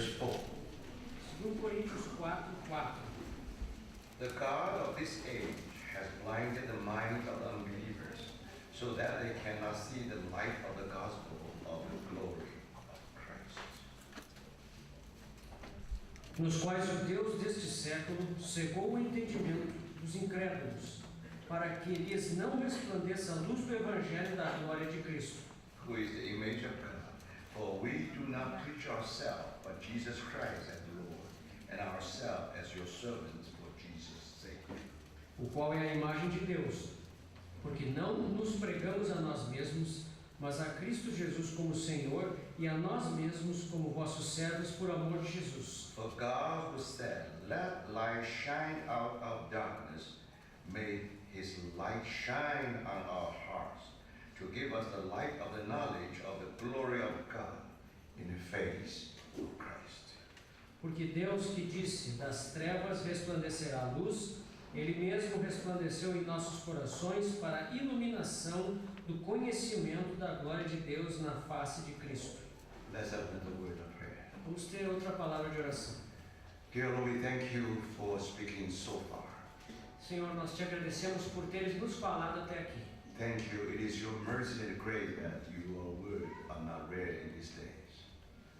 Verse 4. 2 Coríntios 4:4. The God of this age has blinded the minds of the unbelievers so that they cannot see the light of the gospel of the glory of Christ. Nos quais o Deus deste século cegou o entendimento dos incrédulos, para que lhes não resplandeça a luz do Evangelho da glória de Cristo, Who is the image of God. For we do not preach ourselves, but Jesus Christ as Lord, and ourselves as your servants for Jesus' sake. o qual é a imagem de Deus, porque não nos pregamos a nós mesmos, mas a Cristo Jesus como Senhor e a nós mesmos como vossos servos por amor de Jesus. For God who said, "Let light shine out of darkness," made his light shine on our hearts, to give us the light of the knowledge of the glory of God in the face of Christ. Porque Deus que disse, das trevas resplandecerá a luz, Ele mesmo resplandeceu em nossos corações para a iluminação do conhecimento da glória de Deus na face de Cristo. Let's open the word of prayer. Vamos ter outra palavra de oração. Dear Lord, we thank you for speaking so far. Senhor, nós te agradecemos por teres nos falado até aqui. Thank you. It is your mercy and grace that your word are not rare in these days.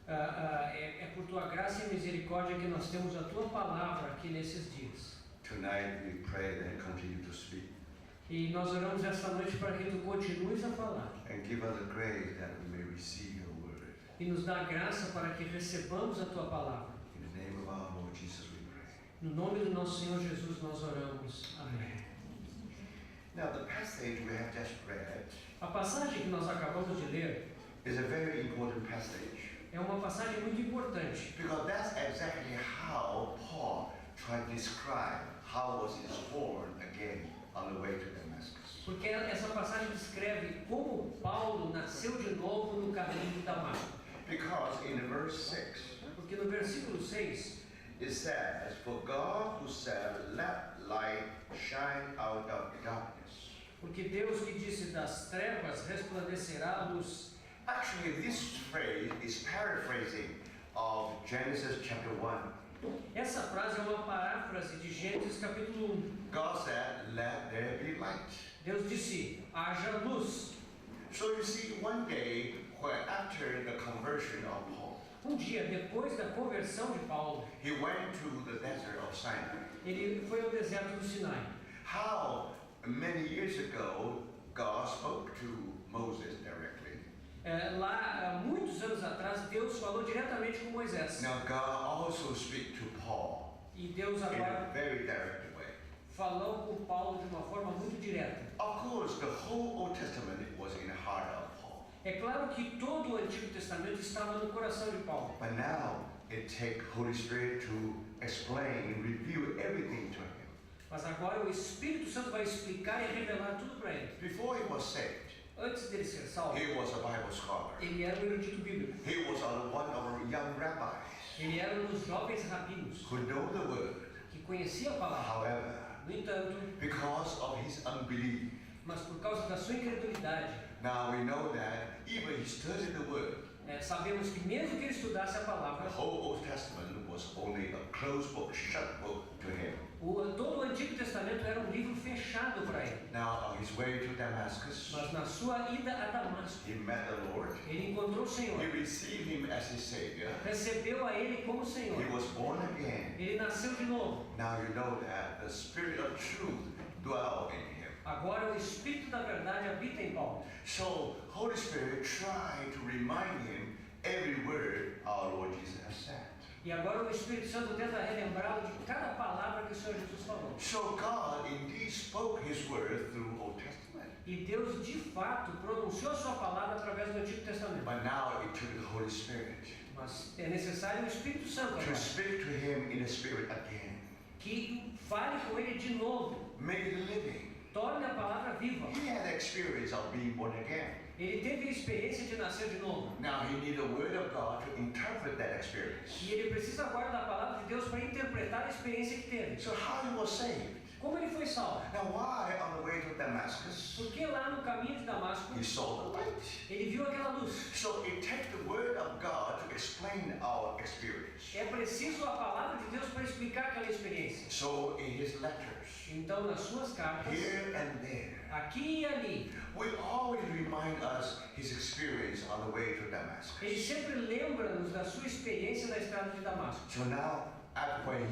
É por tua graça e misericórdia que nós temos a tua palavra aqui nesses dias. Tonight we pray that you continue to speak E nós oramos esta noite para que tu continues a falar. and give us the grace that we may receive your word. E nos dá graça para que recebamos a tua palavra. In the name of our Lord Jesus we pray. No nome do nosso Senhor Jesus nós oramos. Amém. Now the passage we have just read A passagem que nós acabamos de ler is a very important passage é uma passagem muito importante, because that's exactly how Paul tried to describe how was he born again on the way to Damascus. porque essa passagem descreve como Paulo nasceu de novo no caminho de Damasco. Because in verse 6 Porque no versículo 6 it says, "For God who said, let light shine out of darkness." porque Deus que disse, das trevas resplandecerá a luz. Actually, this phrase is paraphrasing of Genesis chapter 1. Essa frase é uma paráfrase de Gênesis capítulo 1. God said, "Let there be light." Deus disse, haja luz. So you see, one day, when after the conversion of Paul, Um dia depois da conversão de Paulo, he went to the desert of Sinai. ele foi ao deserto do Sinai. How many years ago God spoke to Moses directly. Lá, há muitos anos atrás, Deus falou diretamente com Moisés. Now God also speaks to Paul E Deus in a agora very direct way. falou com Paulo de uma forma muito direta. Of course, the whole Old Testament was in the heart of Paul. É claro que todo o Antigo Testamento estava no coração de Paulo. But now it takes Holy Spirit to explain and reveal everything to him. Mas agora o Espírito Santo vai explicar e revelar tudo para ele. Before he was saved, Antes dele ser salvo, he was a Bible scholar. ele era um erudito bíblico. He was one of our young rabbis Ele era um dos jovens rabinos who know the word. que conhecia a palavra. However, No entanto, because of his unbelief, mas por causa da sua incredulidade, now we know that even he studied the word. sabemos que mesmo que ele estudasse a The palavra, whole Old Testament was only a closed book, shut book to him. todo o Antigo Testamento era um livro fechado para ele. Now on his way to Damascus, Mas na sua ida a Damasco, he met the Lord. ele encontrou o He Senhor, received him as his Savior. recebeu a ele como Senhor. He was born again. Ele nasceu de novo. Now you know that the Spirit of truth dwells in him. Agora o Espírito da verdade habita em Paulo. So Holy Spirit tried to remind him every word our Lord Jesus has said. E agora o Espírito Santo tenta relembrá-lo de cada palavra que o Senhor Jesus falou. So God indeed spoke his word through Old Testament. E Deus de fato pronunciou a sua palavra através do Antigo Testamento. But now it took the Holy Spirit Mas é necessário o Espírito Santo to agora, speak to him in the Spirit again. que fale com ele de novo, Make it living. torne a palavra viva. He had the experience of being born again. Ele teve a experiência de nascer de novo. Now he needs the word of God to interpret that experience. E ele precisa agora da palavra de Deus para interpretar a experiência que teve. So how he was saved? Como ele foi salvo? Now why on the way to Damascus, Porque lá no caminho de Damasco, he saw the light. ele viu aquela luz. So it takes the word of God to explain our experience. É preciso a palavra de Deus para explicar aquela experiência. So in his letters, Então, nas suas cartas, here and there, aqui e ali, will always remind us his experience on the way to Damascus. ele sempre lembra-nos da sua experiência na estrada de Damasco. So now, when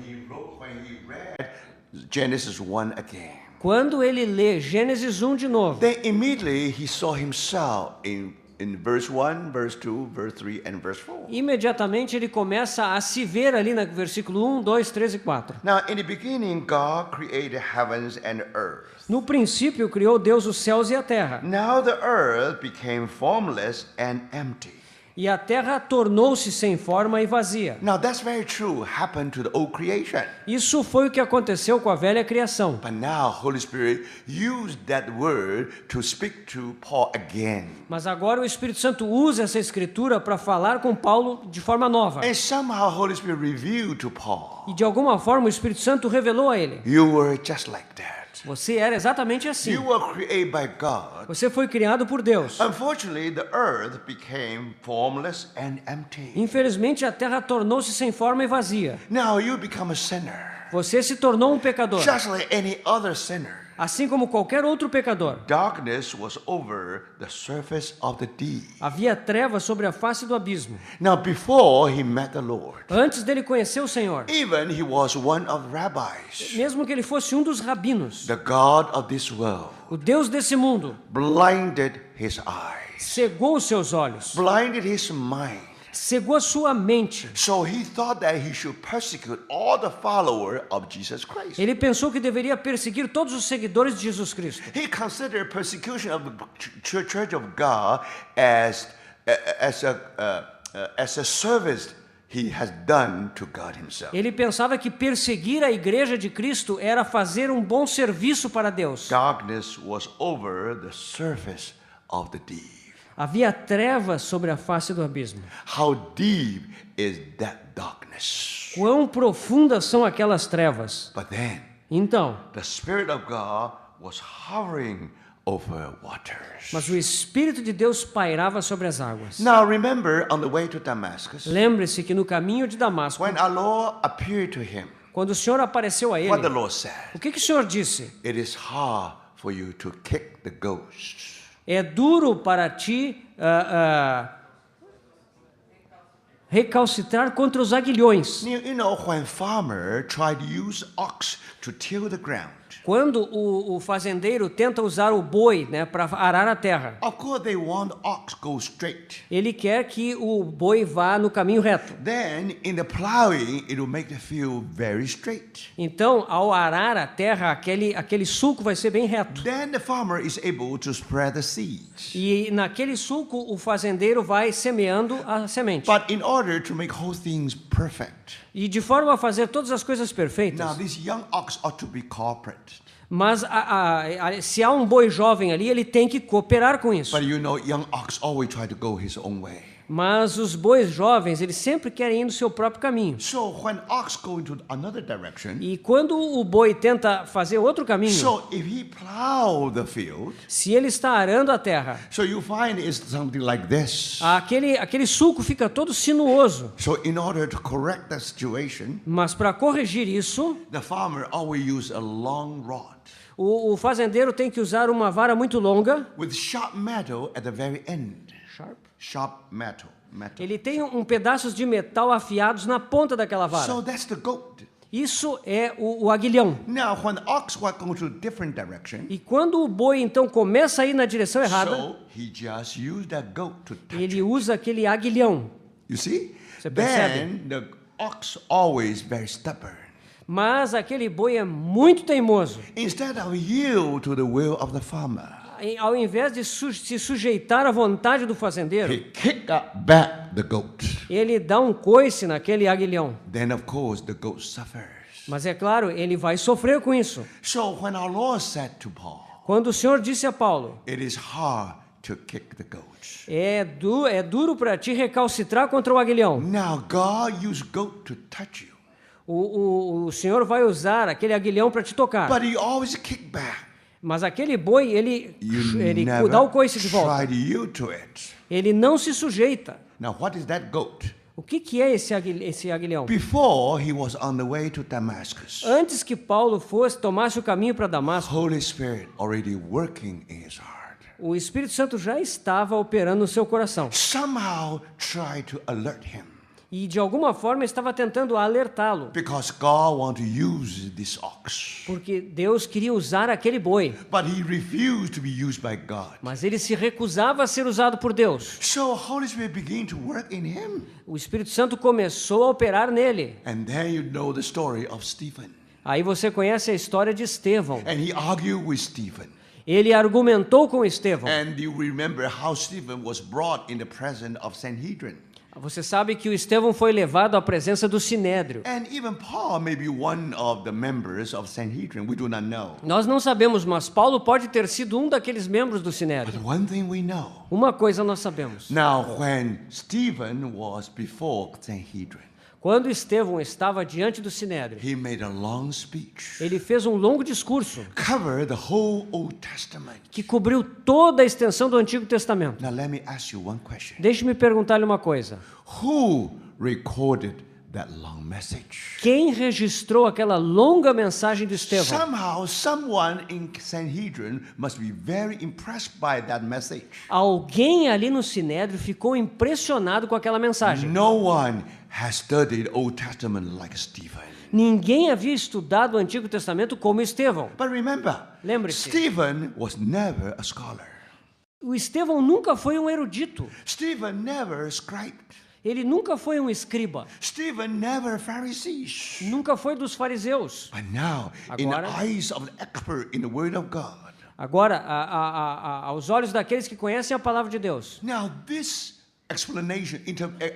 he read Genesis 1 again, Quando ele lê Gênesis 1 de novo, then immediately he saw himself in verse 1, verse 2, verse 3, and verse 4. imediatamente ele começa a se ver ali no versículo 1, 2, 3 e 4. Now, in the beginning, God created heavens and earth. No princípio, criou Deus os céus e a terra. Now the earth became formless and empty. E a terra tornou-se sem forma e vazia. Now that's very true, happened to the old creation. Isso foi o que aconteceu com a velha criação. But now Holy Spirit used that word to speak to Paul again. Mas agora o Espírito Santo usa essa escritura para falar com Paulo de forma nova. And somehow Holy Spirit revealed to Paul, E de alguma forma o Espírito Santo revelou a ele: you were just like that. você era exatamente assim. You were created by God. Você foi criado por Deus. Unfortunately, the earth became formless and empty. Infelizmente, a terra tornou-se sem forma e vazia. Now you become a sinner, Você se tornou um pecador, just like any other sinner. assim como qualquer outro pecador. Darkness was over the surface of the deep. Havia trevas sobre a face do abismo. Now before he met the Lord, Antes dele conhecer o Senhor, even he was one of the rabbis, mesmo que ele fosse um dos rabinos, the God of this world o Deus desse mundo blinded his eyes, cegou os seus olhos, blinded his mind. cegou a sua mente. So he thought that he should persecute all the followers of Jesus Christ. Ele pensou que deveria perseguir todos os seguidores de Jesus Cristo. He considered persecution of the Church of God as a service he has done to God himself. Ele pensava que perseguir a igreja de Cristo era fazer um bom serviço para Deus. Darkness was over the surface of the deep. Havia trevas sobre a face do abismo. How deep is that darkness? Quão profundas são aquelas trevas. But then Então, the Spirit of God was hovering over waters. mas o Espírito de Deus pairava sobre as águas. Now remember, on the way to Damascus, Lembre-se que no caminho de Damasco, when our Lord appeared to him, quando o Senhor apareceu a what the ele, Lord said, o que o Senhor disse? it is hard for you to kick the goats. É duro para ti recalcitrar contra os aguilhões. You know, when farmer try to use ox to till the ground, Quando o fazendeiro tenta usar o boi, né, para arar a terra, of course they want ox go straight. ele quer que o boi vá no caminho reto. Then in the plowing, it will make the field very straight. Então, ao arar a terra, aquele sulco vai ser bem reto. Then the farmer is able to spread the seeds. E naquele sulco, o fazendeiro vai semeando a semente. But in order to make whole things perfect, E de forma a fazer todas as coisas now perfeitas. this young ox ought to be corporate. Mas se há um boi jovem ali, ele tem que cooperar com isso. But you know, young ox always try to go his own way. Mas os bois jovens, eles sempre querem ir no seu próprio caminho. So when ox go into another direction, E quando o boi tenta fazer outro caminho, so if he plow the field, se ele está arando a terra, so you find it's something like this. aquele sulco fica todo sinuoso. So in order to correct that situation, Mas para corrigir isso, the farmer always use a long rod o fazendeiro tem que usar uma vara muito longa. with sharp metal at the very end. Sharp metal. Ele tem um pedaços de metal afiados na ponta daquela vara. So that's the goat. Isso é o aguilhão. Now, when the ox was going to a different direction, E quando o boi então começa a ir na direção errada, so he just used that goat to touch ele it. usa aquele aguilhão. You see? Você percebe? Then the ox always very stubborn. Mas aquele boi é muito teimoso. Instead of yield to the will of the farmer, Ao invés de se sujeitar à vontade do fazendeiro, he kicked back the goat. ele dá um coice naquele aguilhão. Then of course the goat suffers. Mas é claro, ele vai sofrer com isso. So when our Lord said to Paul, Quando o Senhor disse a Paulo, it is hard to kick the goat. é duro para ti recalcitrar contra o aguilhão. Now God used goat to touch you, O Senhor vai usar aquele aguilhão para te tocar. but he always kick back. Mas aquele boi, ele You dá o never coice de volta. try to yield to it. Ele não se sujeita. Now, what is that goat? O que é esse aguilhão? Before he was on the way to Damascus, Antes que Paulo tomasse o caminho para Damasco, Holy Spirit already working in his heart. o Espírito Santo já estava operando no seu coração. Somehow try to alert him. E de alguma forma estava tentando alertá-lo. Because God wanted to use this ox. Porque Deus queria usar aquele boi. But he refused to be used by God. Mas ele se recusava a ser usado por Deus. So Holy Spirit began to work in him. O Espírito Santo começou a operar nele. And then you know the story of Stephen. Aí você conhece a história de Estevão. And he argued with Stephen. Ele argumentou com Estevão. And you remember how Stephen was brought in the presence of Sanhedrin. Você sabe que o Estevão foi levado à presença do Sinédrio. And even Paul may be one of the members of Sanhedrin. We do not know. Nós não sabemos, mas Paulo pode ter sido um daqueles membros do Sinédrio. But one thing we know. Uma coisa nós sabemos. Now, when Stephen was before Sanhedrin, Quando Estevão estava diante do Sinédrio, he made a long speech, ele fez um longo discurso cover the whole Old Testament. que cobriu toda a extensão do Antigo Testamento. Now, let me ask you one question. Deixe-me perguntar-lhe uma coisa. Who recorded that long message? Quem registrou aquela longa mensagem de Estevão? Somehow, someone in Sanhedrin must be very impressed by that message. Alguém ali no Sinédrio ficou impressionado com aquela mensagem. No one has studied Old Testament like Stephen. Ninguém havia estudado o Antigo Testamento como Estevão. But remember, Lembre-se. Stephen was never a scholar. O Estevão nunca foi um erudito. Stephen never scribed. Ele nunca foi um escriba. Stephen never Pharisees. Nunca foi dos fariseus. But now, in the Agora- eyes of the expert in the Word of God, Agora, aos olhos daqueles que conhecem a palavra de Deus, now this explanation,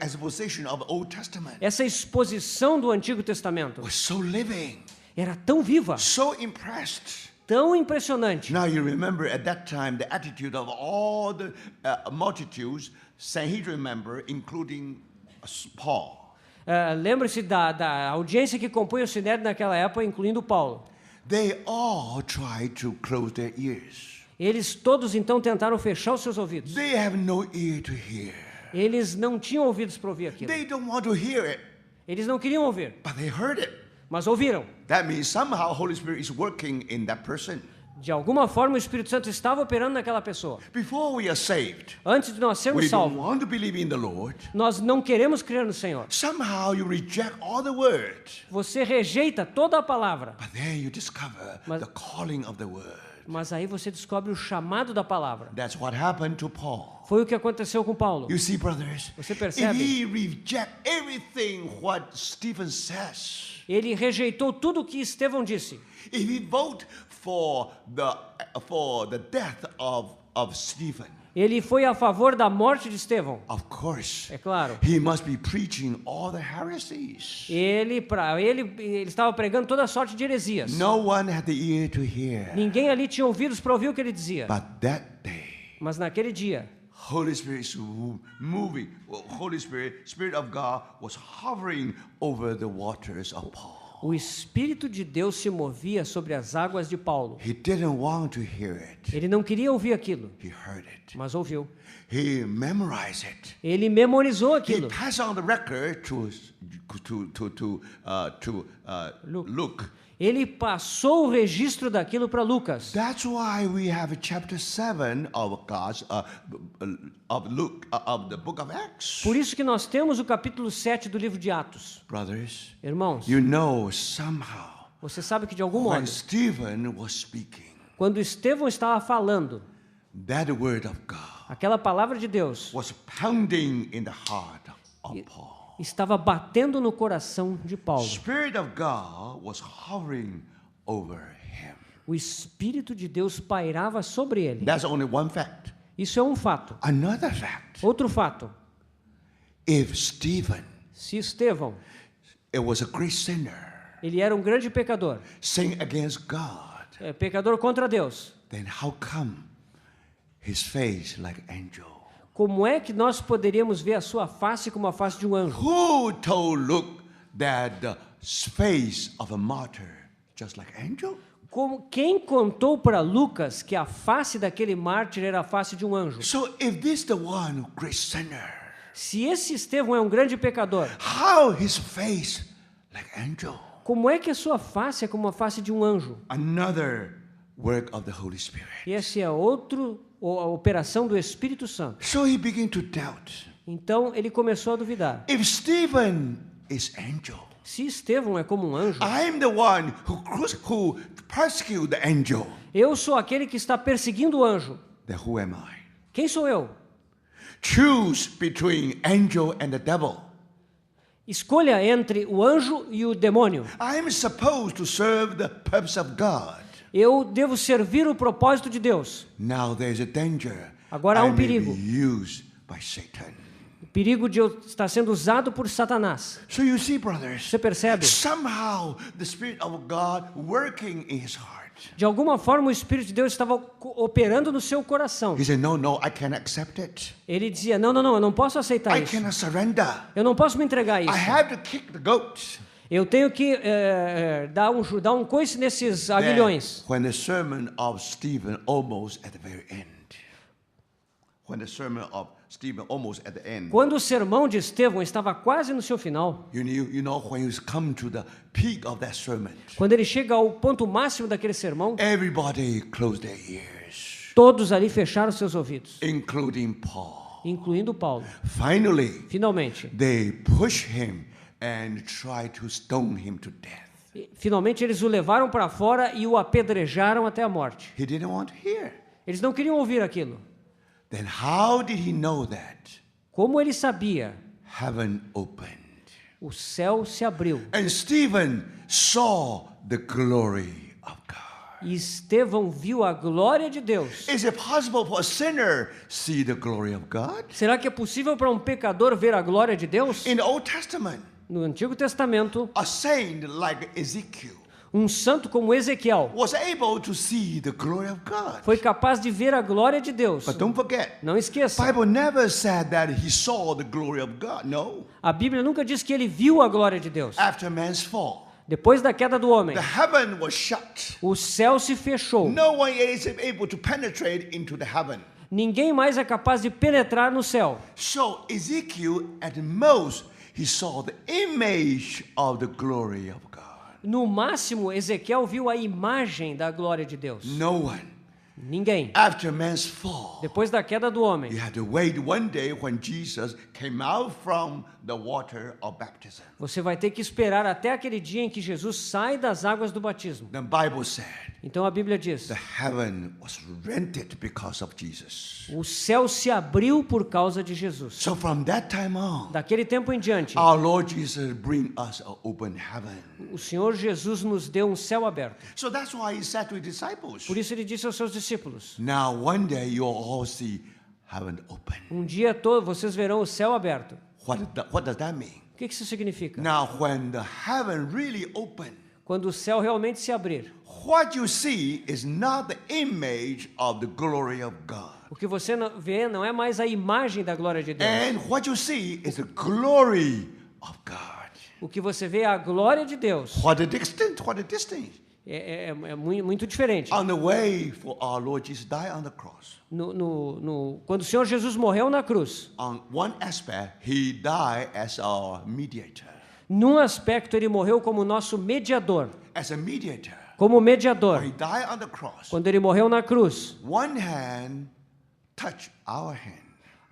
exposition of the Old Testament essa exposição do Antigo Testamento was so living, era tão viva, so impressed. tão impressionante. Now you remember at that time the attitude of all the multitudes, Sanhedrin member, including Paul. Lembre-se da audiência que compunha o Sinédrio naquela época, incluindo Paulo. They all tried to close their ears. Eles todos então tentaram fechar os seus ouvidos. They have no ear to hear. Eles não tinham ouvidos para ouvir aquilo. They don't want to hear it, Eles não queriam ouvir, but they heard it. mas ouviram. That means somehow Holy Spirit is working in that person. De alguma forma o Espírito Santo estava operando naquela pessoa. Before we are saved, Antes de nós sermos we don't salvos, want to believe in the Lord. nós não queremos crer no Senhor. Somehow you reject all the word, Você rejeita toda a palavra, but then you discover the calling of the word. mas aí você descobre o chamado da palavra. That's what happened to Paul. Foi o que aconteceu com Paulo. You see, brothers, Você if percebe? he reject everything what Stephen says, Ele rejeitou tudo o que Estevão disse. if he vote for the death of Stephen, Ele foi a favor da morte de Estevão. of course, É claro. he must be preaching all the heresies. Ele estava pregando toda sorte de heresias. No one had the ear to hear. Ninguém ali tinha ouvidos para ouvir o que ele dizia. But that day, Mas naquele dia, Holy Spirit is moving. Holy Spirit, Spirit of God was hovering over the waters of Paul. o Espírito de Deus se movia sobre as águas de Paulo. He didn't want to hear it. Ele não queria ouvir aquilo, He heard it. mas ouviu. He memorized it. Ele memorizou He aquilo. passed on the record to Luke. Ele passou o registro daquilo para Lucas. That's why we have chapter 7 of God's of Luke of the book of Acts. Por isso que nós temos o capítulo 7 do livro de Atos. Brothers, Irmãos, you know somehow você sabe que de algum when modo, Stephen was speaking, quando Estevão estava falando, that word of God aquela palavra de Deus was pounding in the heart of Paul. estava batendo no coração de Paulo. Spirit of God was hovering over him. O Espírito de Deus pairava sobre ele. That's only one fact. Isso é um fato. Another fact, Outro fato, if Stephen, se Estevão, it was a great sinner, ele era um grande pecador, sin against God, pecador contra Deus, then how come his face like angel? como é que nós poderíamos ver a sua face como a face de um anjo? Who told Luke that the face of a martyr just like angel? Quem contou para Lucas que a face daquele mártir era a face de um anjo? So if this the one great sinner, Se esse Estevão é um grande pecador, how his face like angel? como é que a sua face é como a face de um anjo? Another work of the Holy Spirit. E esse é a operação do Espírito Santo. So he began to doubt. Então ele começou a duvidar. If Stephen is angel, Se Estevão é como um anjo, I'm the one who persecute the angel. eu sou aquele que está perseguindo o anjo. Then who am I? Quem sou eu? Choose between angel and the devil. Escolha entre o anjo e o demônio. I'm supposed to serve the purpose of God. Eu devo servir o propósito de Deus. Now there's a danger. Agora há I may perigo. be used by Satan. O perigo de eu estar sendo usado por Satanás. So you see, brothers, Você percebe? somehow the Spirit of God working in his heart. De alguma forma o Espírito de Deus estava operando no seu coração. He said, no, I can't accept it. Ele dizia, não, eu não posso aceitar I isso. cannot surrender. Eu não posso me entregar a I isso. have to kick the goat. Eu tenho que dar um coice nesses Then, aguilhões. when the sermon of Stephen almost at the very end. When the sermon of Stephen almost at the end. Quando o sermão de Estevão estava quase no seu final, You know when you come to the peak of that sermon, quando ele chega ao ponto máximo daquele sermão, everybody closed their ears, todos ali fecharam seus ouvidos, including Paul. incluindo Paulo. Finally, Finalmente, they push him and try to stone him to death. finalmente eles o levaram para fora e o apedrejaram até a morte. He didn't want to hear. Eles não queriam ouvir aquilo. Then how did he know that? Como ele sabia? Heaven opened. O céu se abriu And Stephen saw the glory of God. e Estevão viu a glória de Deus. Is it possible for a sinner see the glory of God? Será que é possível para um pecador ver a glória de Deus? In the Old Testament, No Antigo Testamento, a saint like Ezekiel um santo como Ezequiel was able to see the glory of God. foi capaz de ver a glória de Deus. But don't forget, Não esqueça, Bible never said that he saw the glory of God. No. a Bíblia nunca diz que ele viu a glória de Deus. After man's fall, Depois da queda do homem, the heaven was shut. o céu se fechou. No one is able to penetrate into the heaven. Ninguém mais é capaz de penetrar no céu. So Ezekiel, at most, he saw the image of the glory of God. No máximo, Ezequiel viu a imagem da glória de Deus. No one. Ninguém. After man's fall, Depois da queda do homem, you had to wait one day when Jesus came out from the water of baptism. você vai ter que esperar até aquele dia em que Jesus sai das águas do batismo. The Bible said Então a Bíblia diz: the heaven was rented because of Jesus. o céu se abriu por causa de Jesus. So from that time on, Daquele tempo em diante, our Lord Jesus bring us an open heaven. o Senhor Jesus nos deu um céu aberto. So that's why he said to his disciples, Por isso ele disse aos seus discípulos: now one day you'll all see heaven open. um dia todo vocês verão o céu aberto. What does that mean? O que isso significa? Now when the heaven really open, Quando o céu realmente se abrir, what you see is not the image of the glory of God. o que você vê não é mais a imagem da glória de Deus. And what you see is the glory of God. O que você vê é a glória de Deus. What a distance. É muito diferente. On the way for our Lord Jesus die on the cross. Quando o Senhor Jesus morreu na cruz, On one aspect, he died as our mediator. num aspecto ele morreu como nosso mediador. As a mediator, Como mediador. when he died on the cross, Quando ele morreu na cruz, one hand touched our hand.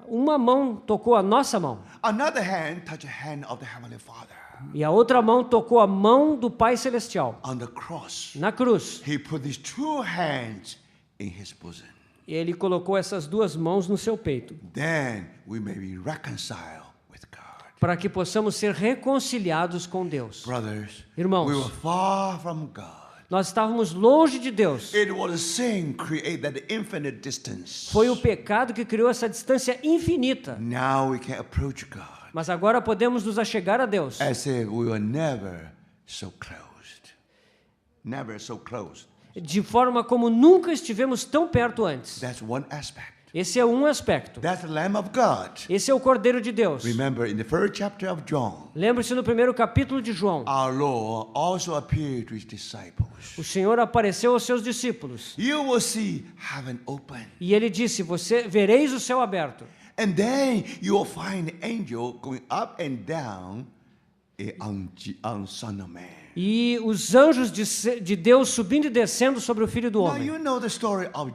uma mão tocou a nossa mão. Another hand touched the hand of the Heavenly Father. E a outra mão tocou a mão do Pai Celestial. On the cross, Na cruz, he put these two hands in his bosom. ele colocou essas duas mãos no seu peito, Then we may be reconciled with God. para que possamos ser reconciliados com Deus. Brothers, Irmãos, we were far from God. Nós estávamos longe de Deus. It was a sin create that infinite distance. Foi o pecado que criou essa distância infinita. Now we can approach God Mas agora podemos nos achegar a Deus. as if we were never so closed. Never so close. De forma como nunca estivemos tão perto antes. That's one aspect. Esse é um aspecto. That's the Lamb of God. Esse é o Cordeiro de Deus. Remember, in the first chapter of John, Lembre-se no primeiro capítulo de João. our Lord also appeared to his disciples. O Senhor apareceu aos seus discípulos. You will see heaven open. E ele disse, vereis o céu aberto. And then you will find the angel going up and down on Son of Man. E os anjos de Deus subindo e descendo sobre o Filho do Now Homem. you know the story of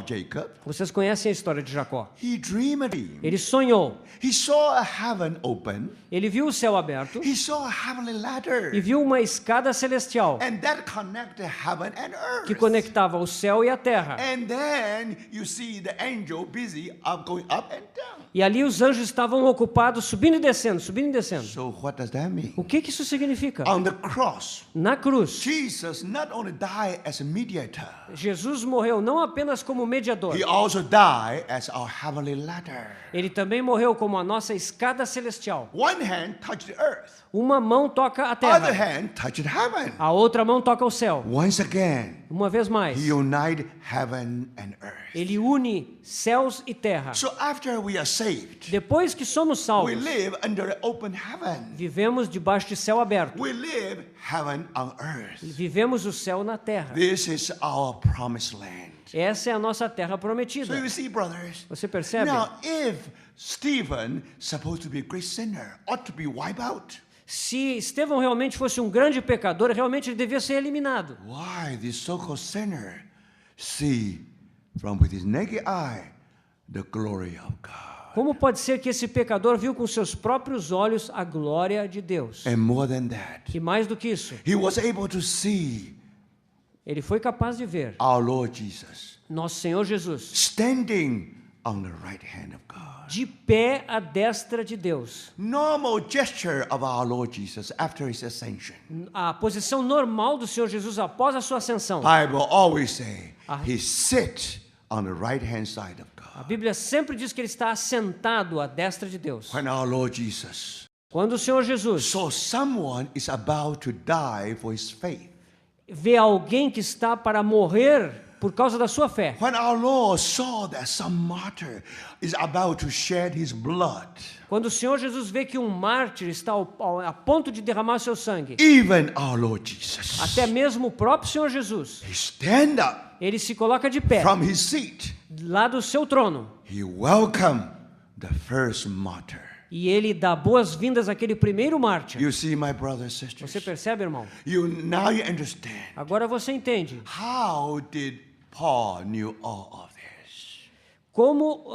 Jacob. Vocês conhecem a história de Jacó. He dreamed a dream. Ele sonhou. He saw a heaven open. Ele viu o céu aberto He saw a heavenly ladder. e viu uma escada celestial And that connected heaven and que earth. conectava o céu e a terra. And then you see the angel busy of going up and down. E ali os anjos estavam ocupados subindo e descendo, subindo e descendo. So what does that mean? O que isso significa? On the cross, Na cruz, Jesus not only died as a mediator, Jesus morreu não apenas como mediador. he also died as our heavenly ladder. Ele também morreu como a nossa escada celestial. One hand touched the earth, Uma mão toca a other terra, hand touched heaven. a outra mão toca o céu. Once again, Uma vez mais, he united heaven and earth. ele une céus e terra. So after we are saved, Depois que somos we salvos, live under the open heaven. vivemos debaixo de céu aberto. We live heaven on earth. Vivemos o céu na terra. This is our promised land. Essa é a nossa terra So prometida. you see, brothers. Você percebe? Now, if Stephen, supposed to be a great sinner, ought to be wiped out, Se Estevão realmente fosse um grande pecador, realmente ele devia ser eliminado. why this so-called sinner see from with his naked eye the glory of God? Como pode ser que esse pecador viu com seus próprios olhos a glória de Deus? And more than that, E mais do que isso, he was able to see ele foi capaz de ver our Lord Jesus nosso Senhor Jesus standing on the right hand of God. de pé à destra de Deus. Normal gesture of our Lord Jesus after his ascension. A posição normal do Senhor Jesus após a sua ascensão. Bible always say he sit on the right hand side of A God. Bíblia sempre diz que ele está assentado à destra de Deus. When our Lord Jesus Quando o Senhor Jesus saw someone is about to die for his faith, vê alguém que está para morrer por causa da sua fé. when our Lord saw that some martyr is about to shed his blood, Quando o Senhor Jesus vê que um mártir está a ponto de derramar seu sangue, even our Lord Jesus, até mesmo o próprio Senhor Jesus, he stand up ele se coloca de pé, from his seat. lá do seu trono, He welcomed the first martyr. e ele dá boas-vindas àquele primeiro mártir. You see, my brothers and Você sisters, percebe, irmão? now you understand Agora você entende how did Paul knew all of this. como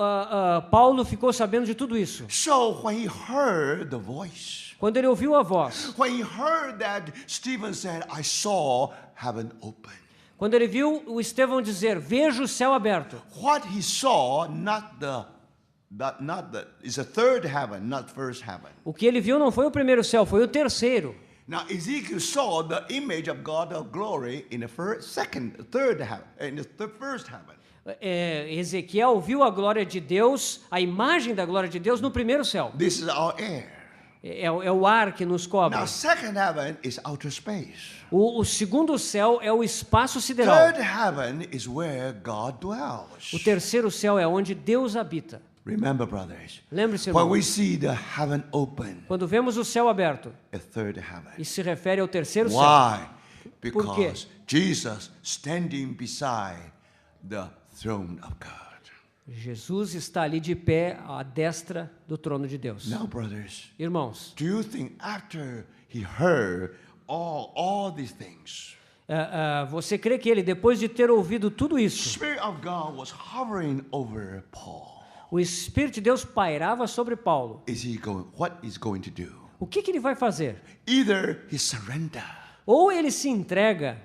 Paulo ficou sabendo de tudo isso. So when he heard the voice, Quando ele ouviu a voz, when he heard that Stephen said, I saw heaven open. quando ele viu o Estevão dizer, vejo o céu aberto, What he saw, is a third heaven, not first heaven. o que ele viu não foi o primeiro céu, foi o terceiro. Now Ezekiel saw the image of God of glory in the third heaven, in the first heaven. Ezequiel viu a glória de Deus, a imagem da glória de Deus no primeiro céu. This is our air. É o ar que nos cobre. Now second heaven is outer space. O segundo céu é o espaço sideral. Third heaven is where God dwells. O terceiro céu é onde Deus habita. Remember, brothers, Lembre-se, when irmão, we see the heaven open, quando vemos o céu aberto, a third heaven. isso se refere ao terceiro céu. Why? Por quê? Because Jesus standing beside the throne of God. Jesus está ali de pé à destra do trono de Deus. Now, brothers, Irmãos, do you think after he heard all these things, você crê que ele, depois de ter ouvido tudo the isso, Spirit of God was hovering over Paul? o Espírito de Deus pairava sobre Paulo? What is going to do? O que ele vai fazer? Either he surrender, Ou ele se entrega,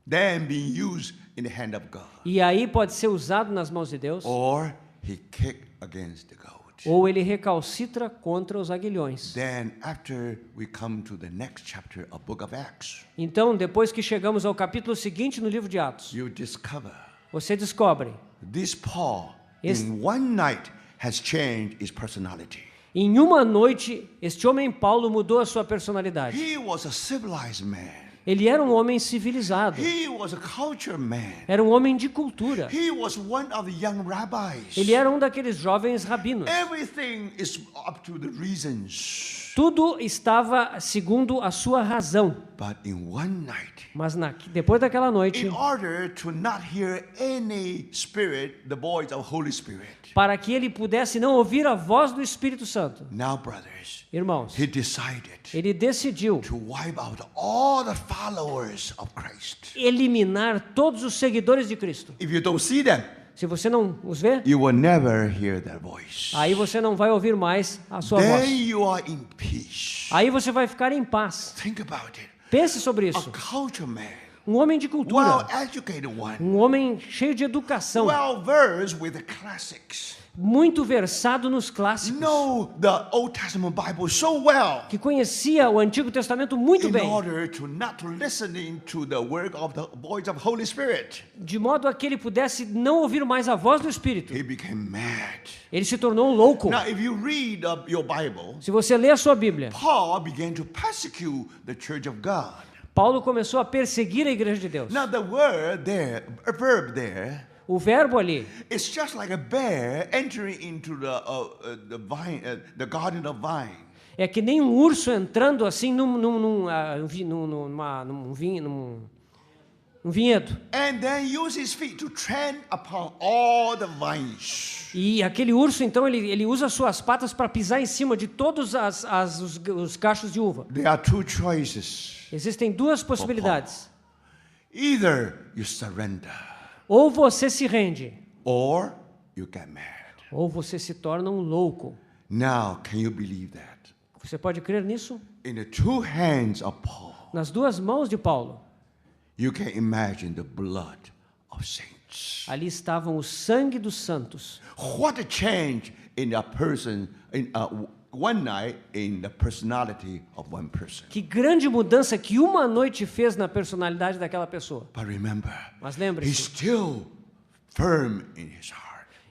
then being used in the hand of God, e aí pode ser usado nas mãos de Deus, or he kick against the goat. ou ele recalcitra contra os aguilhões. Then after we come to the next chapter of Book of Acts, Então, depois que chegamos ao capítulo seguinte no livro de Atos, you discover você descobre, this Paul Este- in one night has changed his personality. em uma noite, este homem Paulo mudou a sua personalidade. He was a civilized man. Ele era um homem civilizado. He was a culture man. Era um homem de cultura. He was one of the young rabbis. Ele era um daqueles jovens rabinos. Everything is up to the reasons. Tudo estava segundo a sua razão. But in one night, Mas depois daquela noite, in order to not hear any spirit, the voice of Holy Spirit. para que ele pudesse não ouvir a voz do Espírito Santo, Now, brothers, irmãos, he decided ele decidiu to wipe out all the followers of Christ. eliminar todos os seguidores de Cristo. If you don't see them, Se você não os vê, you will never hear their voice. aí você não vai ouvir mais a sua Then voz. you are in peace. Aí você vai ficar em paz. Think about it. Pense sobre A isso. culture man, Um homem de cultura, well-educated one, um homem cheio de educação, well-versed with the classics. muito versado nos clássicos, Know the Old Testament Bible so well que conhecia o Antigo Testamento muito in bem, order to not to listening to the work of the voice of Holy Spirit. de modo a que ele pudesse não ouvir mais a voz do Espírito. He became mad. Ele se tornou um louco. Now, if you read your Bible, Se você lê a sua Bíblia, Paul began to persecute the church of God. Paulo começou a perseguir a igreja de Deus. Now, the word there, a verb there, O verbo ali it's just like a bear entering into the vine, the garden of vine. é que nem um urso entrando assim num vinhedo. And then use his feet to tread upon all the vines. E aquele urso, então, ele usa suas patas para pisar em cima de todos os cachos de uva. There are two choices. Existem duas possibilidades. Either you surrender, Ou você se rende, or you get mad. ou você se torna um louco. Now, can you believe that? Você pode crer nisso? In the two hands of Paul, Nas duas mãos de Paulo, you can imagine the blood of saints. ali estavam o sangue dos santos. What a change in a person, in one night, in the personality of one person. Que grande mudança que uma noite fez na personalidade daquela pessoa. But remember, Mas he's lembre-se, still firm in his heart.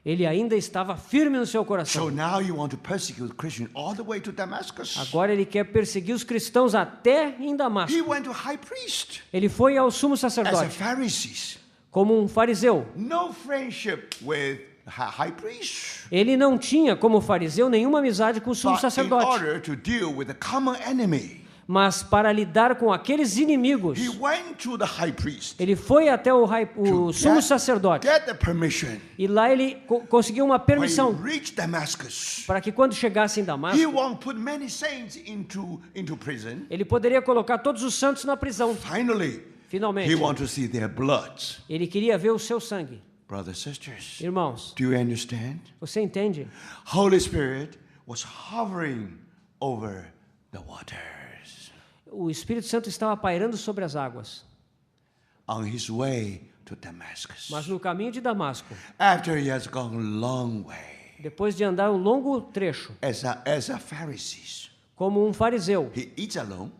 ele ainda estava firme no seu So coração. now you want to persecute Christians all the way to Damascus. Agora ele quer perseguir os cristãos até em Damasco. He went to high priest Ele foi ao sumo as a sacerdote Pharisees. como um fariseu. No friendship with high priest. Ele não tinha, como fariseu, nenhuma amizade com o sumo But in sacerdote. order to deal with the common enemy, Mas para lidar com aqueles inimigos, he went to the high priest ele foi até o to sumo sacerdote. get the permission. E lá ele conseguiu uma When he permissão reached Damascus, para que quando chegasse em he Damasco, won't put many saints into prison. ele poderia colocar todos os santos na prisão. Finally, Finalmente, he wants to see their blood. ele queria ver o seu sangue. Brothers and sisters, Irmãos, do you understand? você entende? Holy Spirit was hovering over the waters O Espírito Santo estava pairando sobre as águas, on his way to Damascus. mas no caminho de Damasco, After he has gone a long way, depois de andar um longo trecho, as a Pharisee, como um fariseu, he eats alone,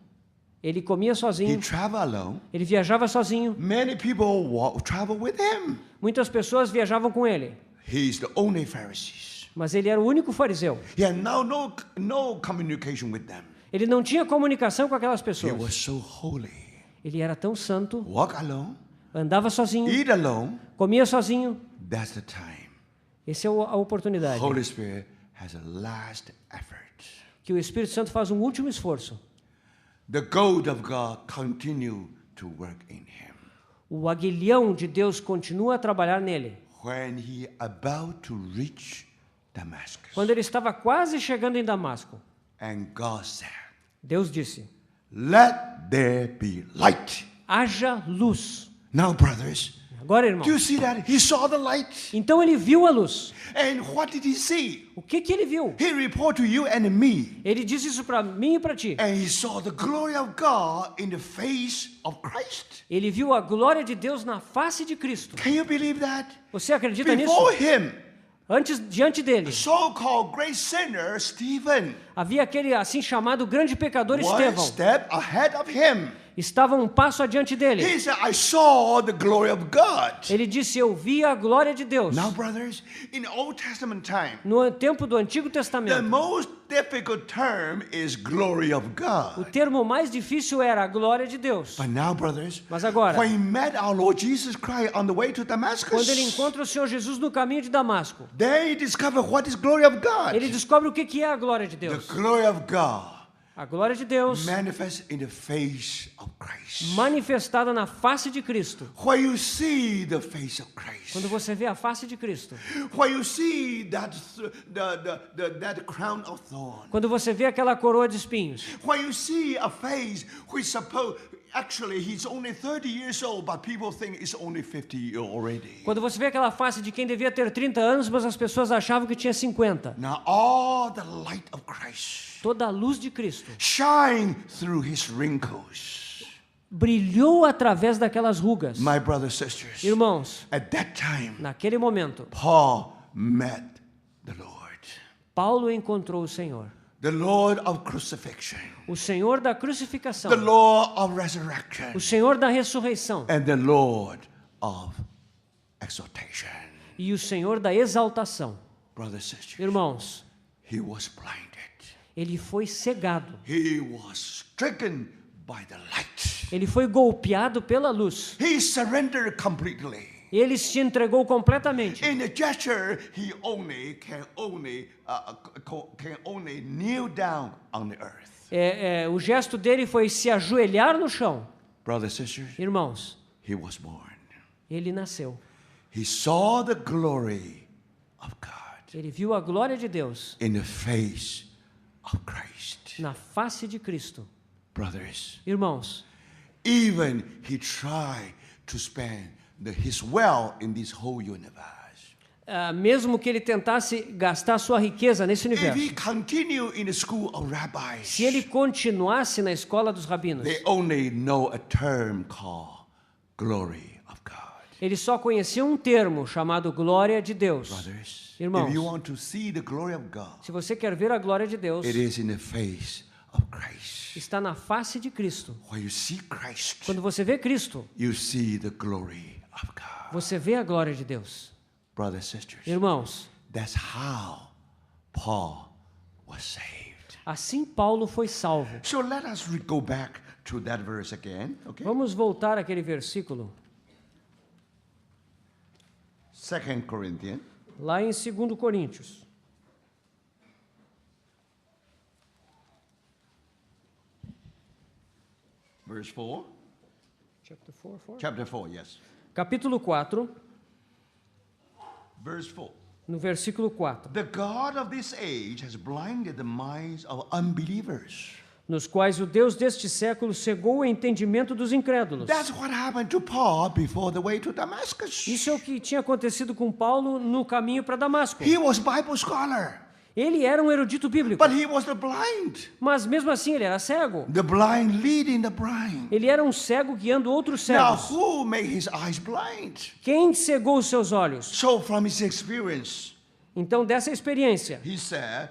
ele comia he sozinho, travel alone. ele viajava sozinho, Many people travel with him. muitas pessoas viajavam com ele, He is the only Pharisee. mas ele era o único fariseu. He had no communication with them. Ele não tinha comunicação com aquelas He pessoas. was so holy. Ele era tão santo, Walk alone, andava sozinho, eat alone. comia sozinho. That's the time. Essa é a oportunidade Holy Spirit has a last effort. que o Espírito Santo faz um último esforço. The gold of God continue to work in him. O aguilhão de Deus continua a trabalhar nele. When he about to reach Damascus, Quando ele estava quase chegando em Damasco, and God said, Deus disse: "Let there be light." haja luz. Now, brothers, Agora, irmão, do you see that? He saw the light. então ele viu a luz. And what did he see? O que ele viu? He reported to you and me. Ele disse isso para mim e para ti. And he saw the glory of God in the face of Christ. Ele viu a glória de Deus na face de Cristo. Can you believe that? Você acredita nisso? Before him, Diante dele, so-called great sinner Stephen, havia aquele assim chamado grande pecador one Estevão. step ahead of him. estava um passo adiante dele. He said, I saw the glory of God. Ele disse, eu vi a glória de Deus. Now, brothers, in Old Testament time, No tempo do Antigo the Testamento, most difficult term is glory of o God. termo mais difícil era a glória de Deus. But now, brothers, Mas agora, when he met our Lord Jesus Christ on the way to Damascus, quando ele encontra o Senhor Jesus no caminho de Damasco, there he discovered what is glory of God. ele descobre o que é a glória de The Deus. glory of God A glória de Deus manifests in the face of Christ. manifestada na face de Cristo. Where you see the face of Christ, Quando você vê a face de Cristo, where you see that crown of thorn, quando você vê aquela coroa de espinhos, where you see a face which actually he's only 30 years old, but people think it's only 50 already. quando você vê aquela face de quem devia ter 30 anos, mas as pessoas achavam que tinha 50. Now all the light of Christ Toda a luz de Cristo shine through his wrinkles. brilhou através daquelas rugas. My brothers and sisters, Irmãos, at that time, naquele momento, Paul met the Lord. Paulo encontrou o Senhor. The Lord of crucifixion, O Senhor da crucificação, the Lord of resurrection, o Senhor da ressurreição and the Lord of exaltation. e o Senhor da exaltação. Brothers and sisters, Irmãos, he was blinded. ele foi cegado. He was stricken by the light. Ele foi golpeado pela luz. He surrendered completely. Ele se entregou completamente. In the gesture, he can only kneel down on the earth. O gesto dele foi se ajoelhar no chão. Brothers and sisters, Irmãos, he was born. ele nasceu. He saw the glory of God Ele viu a glória de Deus in the face of Christ. na face de Cristo. Brothers, Irmãos, even he tried to spend his wealth in this whole universe. mesmo que ele tentasse gastar sua riqueza nesse If he universo, continued in the school of rabbis, se ele continuasse na escola dos rabinos, they only know a term called glory of God. ele só conhecia um termo chamado glória de Deus. Brothers, Irmãos, if you want to see the glory of God, se você quer ver a glória de Deus, it is in the face of Christ. está na face de Cristo. When you see Christ, Quando você vê Cristo, you see the glory of God. você vê a glória de Deus. Brothers and sisters, Irmãos, that's how Paul was saved. assim Paulo foi salvo. So let us go back to that verse again, okay? Vamos voltar àquele versículo, 2 Corinthians lá em 2 Coríntios. verse 4. Chapter 4, yes. Capítulo 4, Verse 4. no versículo 4. The God of this age has blinded the minds of unbelievers. Nos quais o Deus deste século cegou o entendimento dos incrédulos. That's what happened to Paul before the way to Damascus. Isso é o que tinha acontecido com Paulo no caminho para Damasco. He was Bible scholar, Ele era um erudito bíblico, but he was the blind. mas mesmo assim ele era cego. The blind leading the blind. Ele era um cego guiando outros Now, cegos. who made his eyes blind? Quem cegou os seus olhos? So, from his experience, Então, dessa experiência, he said,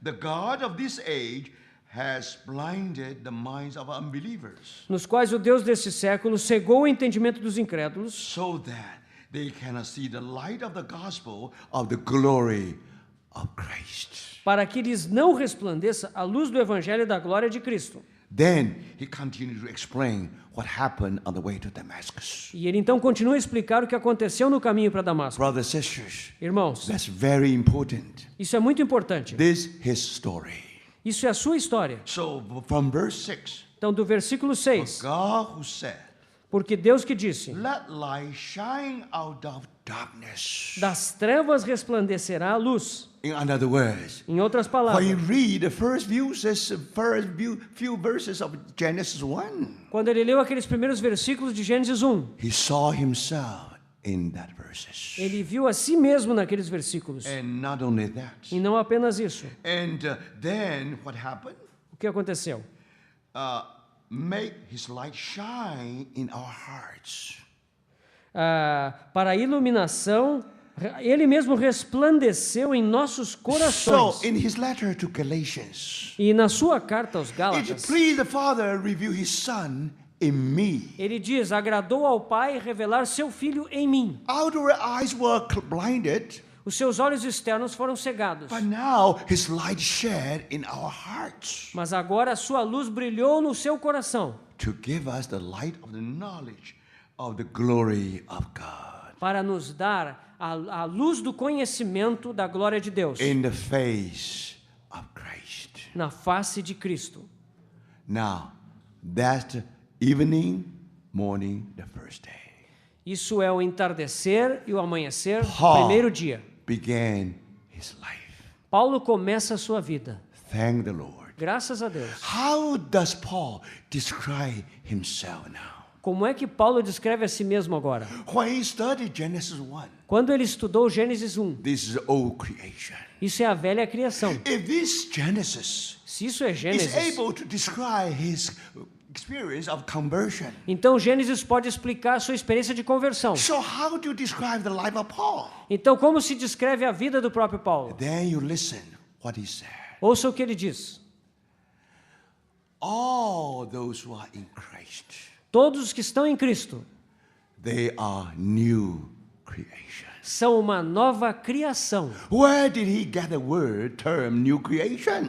the God of this age has blinded the minds of unbelievers, nos quais o Deus desse século cegou o entendimento dos incrédulos, so that they cannot see the light of the gospel of the glory of Christ. para que lhes não resplandeça a luz do evangelho da glória de Cristo. Then he continued to explain what happened on the way to Damascus. E ele então continua a explicar o que aconteceu no caminho para Damasco. Brothers and sisters, Irmãos, that's very important. isso é muito importante. This is his story. Isso é a sua história. So from verse 6, Então, do versículo 6, God who said, porque Deus que disse, let light shine out of darkness. das trevas resplandecerá a luz. In other words, Em outras when palavras, you read the few verses of Genesis 1, quando ele leu aqueles primeiros versículos de Gênesis 1, he saw himself in that verses. ele viu a si mesmo naqueles versículos. And not only that, E não apenas isso. and then what happened? O que aconteceu? Make his light shine in our hearts. Para a iluminação, Ele mesmo resplandeceu em nossos So, corações. in his letter to Galatians, E na sua carta aos it Gálatas, pleased the Father reveal his Son in me. ele diz: agradou ao Pai revelar seu Filho em mim. Outer eyes were blinded, Os seus olhos externos foram cegados, but now his light shed in our hearts mas agora a sua luz brilhou no seu coração, to give us the light of the knowledge of the glory of God para nos dar a luz do conhecimento da glória de Deus in the face of Christ. na face de Cristo. Now, that's the evening, morning, the first day. Isso é o entardecer e o amanhecer, Paul primeiro dia. began his life. Paulo começa a sua vida. Thank the Lord. Graças a Deus. How does Paul describe himself now? Como é que Paulo descreve a si mesmo agora? When he studied Genesis 1, Quando ele estudou Gênesis 1, this is old creation. isso é a velha criação. If this Genesis Se isso é is Gênesis, able to describe his experience of conversion, então Gênesis pode explicar a sua experiência de conversão. so how do you describe the life of Paul? Então, como se descreve a vida do próprio Paulo? Then you listen what he said. Ouça o que ele diz. All those who are in Christ, Todos os que estão em Cristo they are new creation. são uma nova criação. Where did he get the word term new creation?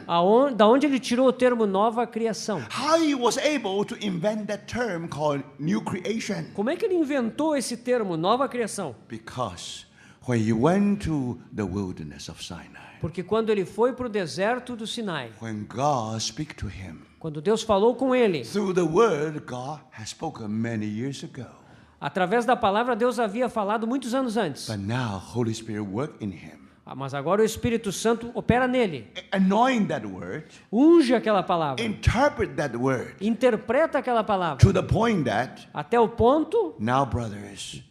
Da onde ele tirou o termo nova criação? How he was able to invent that term called new creation? Como é que ele inventou esse termo nova criação? Because when he went to the wilderness of Sinai, Porque quando ele foi para o deserto do Sinai, when God speak to him, quando Deus falou com ele, through the word God has spoken many years ago, através da palavra Deus havia falado muitos anos antes. but now Holy Spirit work in him, Mas agora o Espírito Santo opera nele, anoint that word, unge aquela palavra, interpret that word interpreta aquela palavra, to the point that até o ponto now, brothers,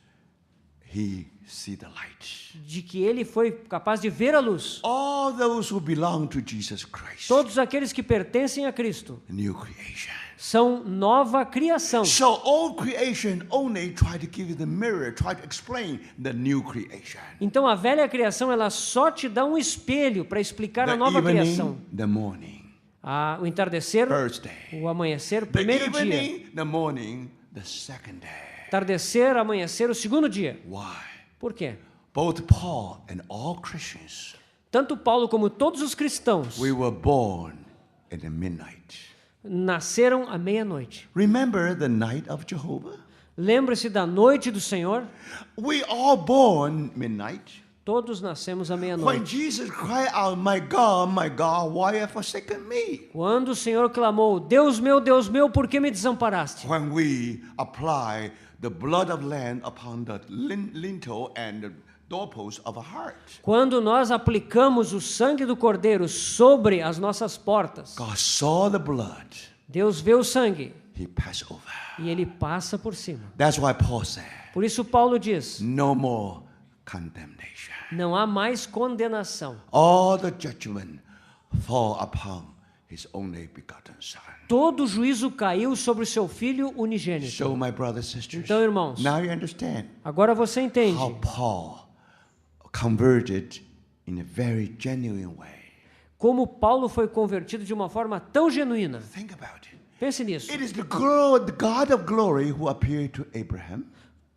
he see the light. de que ele foi capaz de ver a luz. All those who belong to Jesus Christ, Todos aqueles que pertencem a Cristo new creation. são nova criação. So old creation only try to give you the mirror, try to explain the new creation. Então a velha criação ela só te dá um espelho para explicar a The nova criação. evening, the morning, O entardecer, first day. o amanhecer, o The primeiro dia. evening, the morning, the second day. Entardecer, amanhecer, o segundo dia. Why? Por quê? Both Paul and all Christians, Tanto Paulo como todos os cristãos we were born in the midnight. nasceram à meia-noite. Remember the night of Jehovah? Lembre-se da noite do Senhor. We all born midnight. Todos nascemos à When meia-noite. Jesus cried out, my God, why have you forsaken me? Quando o Senhor clamou, Deus meu, por que me desamparaste? When we apply the blood of lamb upon the lintel and the doorpost of a heart, Quando nós aplicamos o sangue do Cordeiro sobre as nossas portas, God saw the blood, Deus vê o sangue he passed over. e ele passa por cima. That's why Paul said, Por isso Paulo diz, no more condemnation. não há mais condenação. All the judgment fall upon his only begotten son. Todo o juízo caiu sobre o seu filho unigênito. So, my brothers and sisters, Então, irmãos, now you understand agora você entende how Paul converted in a very genuine way. como Paulo foi convertido de uma forma tão genuína. Think about it. Pense nisso. It is the God of glory who appeared to Abraham.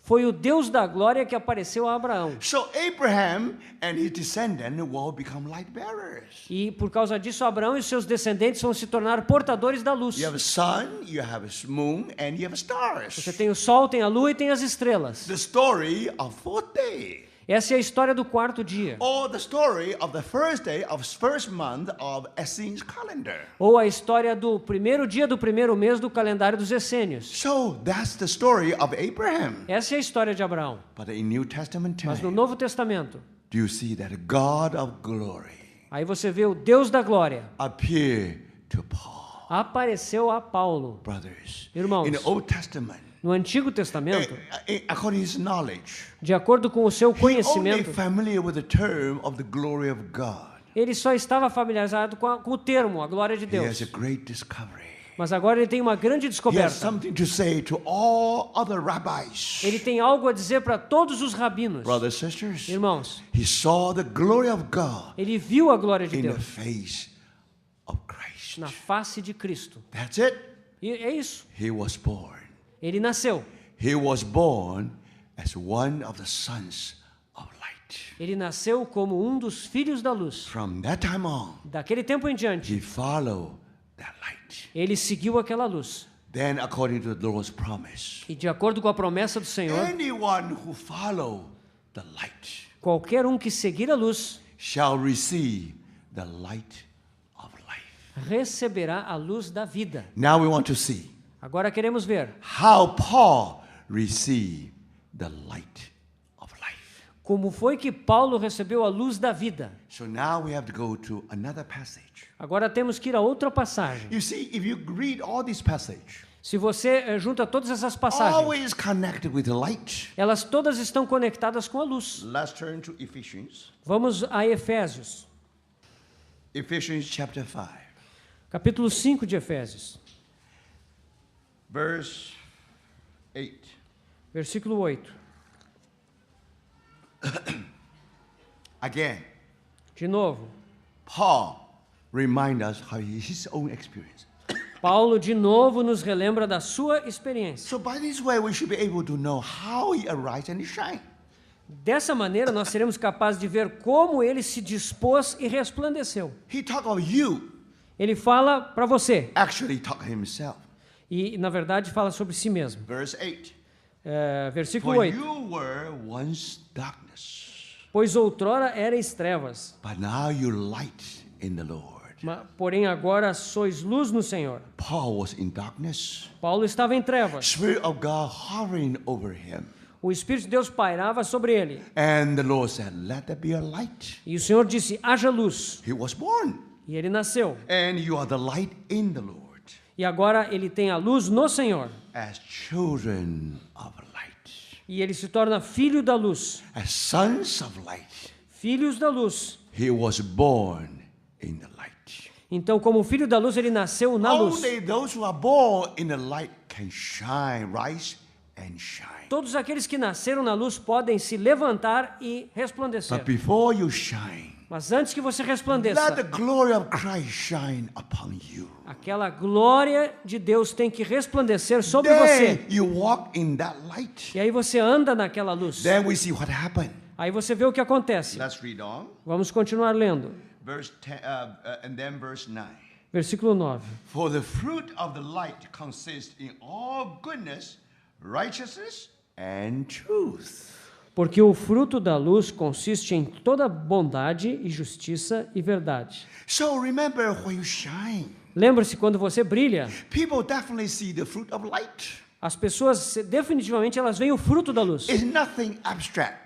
Foi o Deus da glória que apareceu a Abraão. So Abraham and his descendants will become light bearers. E por causa disso, Abraão e seus descendentes vão se tornar portadores da luz. You have a sun, you have a moon, and you have stars. Você tem o sol, tem a lua e tem as estrelas. The story of fourth day. Essa é a história do quarto dia. Or the story of the first day of first month of Essenes calendar. Ou a história do primeiro dia do primeiro mês do calendário dos essênios. So that's the story of Abraham. Essa é a história de Abraão. But in New Testament Mas no time, Novo Testamento, do you see that God of glory aí você vê o Deus da glória appear to Paul? apareceu a Paulo. Brothers, Irmãos, in the Old Testament, no Antigo Testamento, according to his knowledge, de acordo com o seu he only conhecimento, familiar with the term of the glory of God. ele só estava familiarizado com o termo, a glória de He has Deus. a great discovery. Mas agora ele tem uma grande He has descoberta. something to say to all other rabbis. Ele tem algo a dizer para todos os rabinos. Brothers and sisters, Irmãos, he saw the glory of God ele viu a glória de in the Deus face of Christ. na face de Cristo. That's it. E é isso. He was born. Ele nasceu. He was born as one of the sons of light. Ele nasceu como um dos filhos da luz. From that time on, Daquele tempo em diante, he followed that light. ele seguiu aquela luz. Then, according to the Lord's promise, E de acordo com a promessa do Senhor, anyone who follow the light qualquer um que seguir a luz shall receive the light of life. receberá a luz da vida. Now we want to see Agora queremos ver how Paul received the light of life. como foi que Paulo recebeu a luz da vida. So now we have to go to another passage. Agora temos que ir a outra passagem. You see, if you read all these passages, Se você junta todas essas passagens, always connected with the light. elas todas estão conectadas com a luz. Let's turn to Ephesians. Vamos a Efésios, Ephesians chapter 5, capítulo 5 de Efésios, verse 8. versículo 8. Again, De novo, Paul reminds us how his own experience. Paulo de novo nos relembra da sua experiência. So by this way, we should be able to know how he arise and he shine. Dessa maneira, nós seremos capazes de ver como ele se dispôs e resplandeceu. He talk of you, Ele fala para você, actually talk himself. e na verdade fala sobre si mesmo. Verse 8. Versículo For 8. you were once darkness, Pois outrora erais trevas, but now you light in the Lord. porém agora sois luz no Senhor. Paul was in darkness. Paulo estava em trevas. Spirit of God hovering over him. O Espírito de Deus pairava sobre ele. And the Lord said, let there be a light. E o Senhor disse, haja luz. He was born. E ele nasceu. And you are the light in the Lord. E agora ele tem a luz no Senhor. As children of light. E ele se torna filho da luz. As sons of light. Filhos da luz. He was born in the light. Então, como filho da luz, ele nasceu na luz. Only those who are born in the light can shine, rise and shine. Todos aqueles que nasceram na luz podem se levantar e resplandecer. But before you shine, Mas antes que você let the resplandeça, glory of Christ shine upon you. aquela glória de Deus tem que resplandecer sobre você. Then you walk in that light. E aí você anda naquela luz. Then we see what happened. Aí você vê o que acontece. Let's read on. Vamos continuar lendo. Verse 10, and then verse 9. Versículo 9. For the fruit of the light consists in all goodness, righteousness, and truth. Porque o fruto da luz consiste em toda bondade e justiça e verdade. So remember when you shine, Lembre-se, quando você brilha, people definitely see the fruit of light. as pessoas definitivamente elas veem o fruto da luz. It's nothing abstract.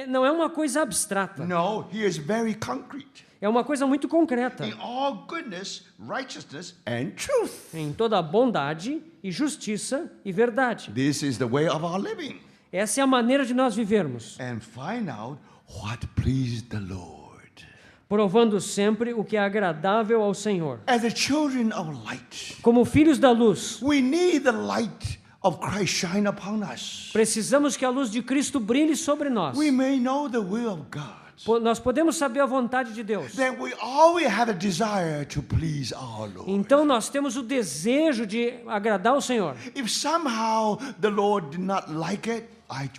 Não é uma coisa abstrata. No, here is very concrete. É uma coisa muito concreta. In all goodness, righteousness, and truth. Em toda bondade e justiça e verdade. This is the way of our living. Essa é a maneira de nós vivermos, And find out what pleased the Lord. provando sempre o que é agradável ao Senhor. As the children of light, Como filhos da luz, we need the light of Christ shine upon us. precisamos que a luz de Cristo brilhe sobre nós. We may know the will of God. Nós podemos saber a vontade de Deus. Then we always have a desire to please our Lord. Então nós temos o desejo de agradar ao Senhor. If somehow the Lord did not like it,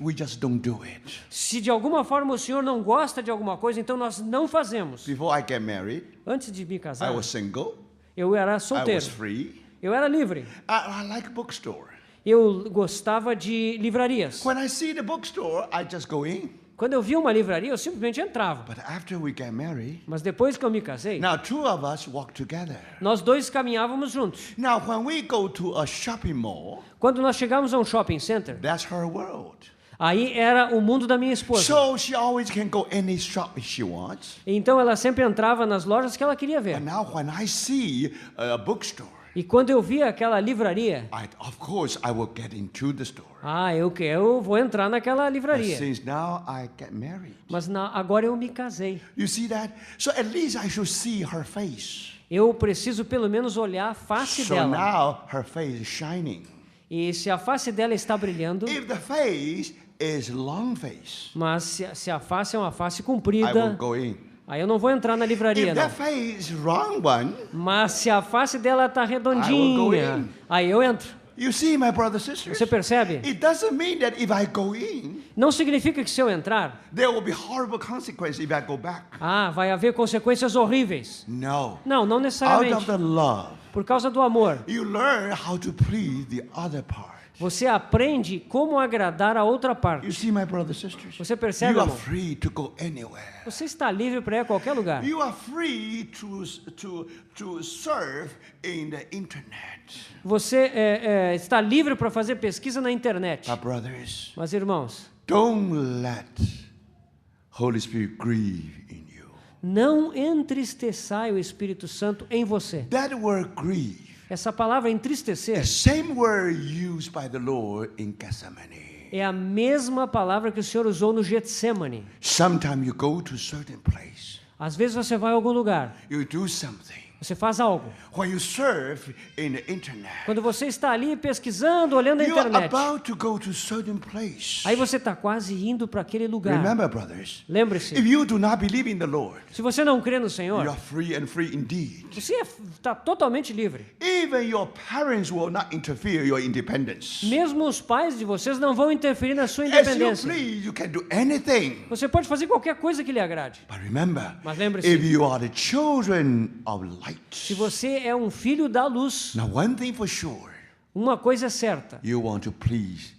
we just don't do it. Se de alguma forma o Senhor não gosta de alguma coisa, então nós não fazemos. Before I get married, Antes de me I casar, was single, eu era I solteiro. was free, Eu era livre. I like bookstore. Eu gostava de livrarias. When I see the bookstore, I just go in. Quando eu via uma livraria, eu simplesmente entrava. But after we get married, Mas depois que eu me casei, now two of us walk together. nós dois caminhávamos juntos. Now when we go to a shopping mall, Quando nós chegávamos a um shopping center, that's her world. aí era o mundo da minha esposa. So she always can go any shop she wants. Então ela sempre entrava nas lojas que ela queria ver. But now when I see a bookstore, E quando eu via aquela livraria, of course I will get into the store. eu vou entrar naquela But livraria. since now I get married, Mas agora eu me casei. you see that? So at least I should see her face. eu preciso pelo menos olhar a face So dela. now her face is shining. E se a face dela está brilhando, If the face is long face, mas se a face é uma face I comprida, won't go in. aí eu não vou entrar na livraria, If não. that face is wrong one, Mas se a face dela está I will redondinha, go in. aí eu entro. you see, my brothers and sisters, Você percebe? it doesn't mean that if I go in, Não significa que se eu entrar, there will be horrible consequences if I go back. vai haver consequências horríveis. No. Não, não Out necessariamente. of the love, Por causa do amor. you learn how to please the other part. Você aprende como agradar a outra You parte. see, my brothers and sisters, Você percebe, you are irmão? free to go anywhere. Você está livre para ir a qualquer lugar. You are free to surf in the internet. Você está livre para fazer pesquisa na internet. My brothers, Mas, irmãos, don't let Holy Spirit grieve in you. não entristeçai o Espírito Santo em você. That word grieve, Essa palavra entristecer the same word used by the Lord in Gethsemane. é a mesma palavra que o Senhor usou no Getsemane. Sometimes you go to a certain place, Às vezes você vai a algum lugar, you do something. você faz algo. When you surf in the internet, Quando você está ali pesquisando, olhando a you are internet, about to go to a certain place. aí você está quase indo para aquele lugar. Remember, brothers, if Lembre-se, you do not believe in the Lord, se você não crê no you Senhor, are free and free indeed. você está totalmente livre. Even your parents will not interfere your independence. Mesmo os pais de vocês não vão interferir na sua As you independência. please, you can do anything. Você pode fazer qualquer coisa que lhe agrade. But remember, Mas lembre-se, if you are the children of light, se você é um filho da luz, now one thing for sure, uma coisa é certa, you want to please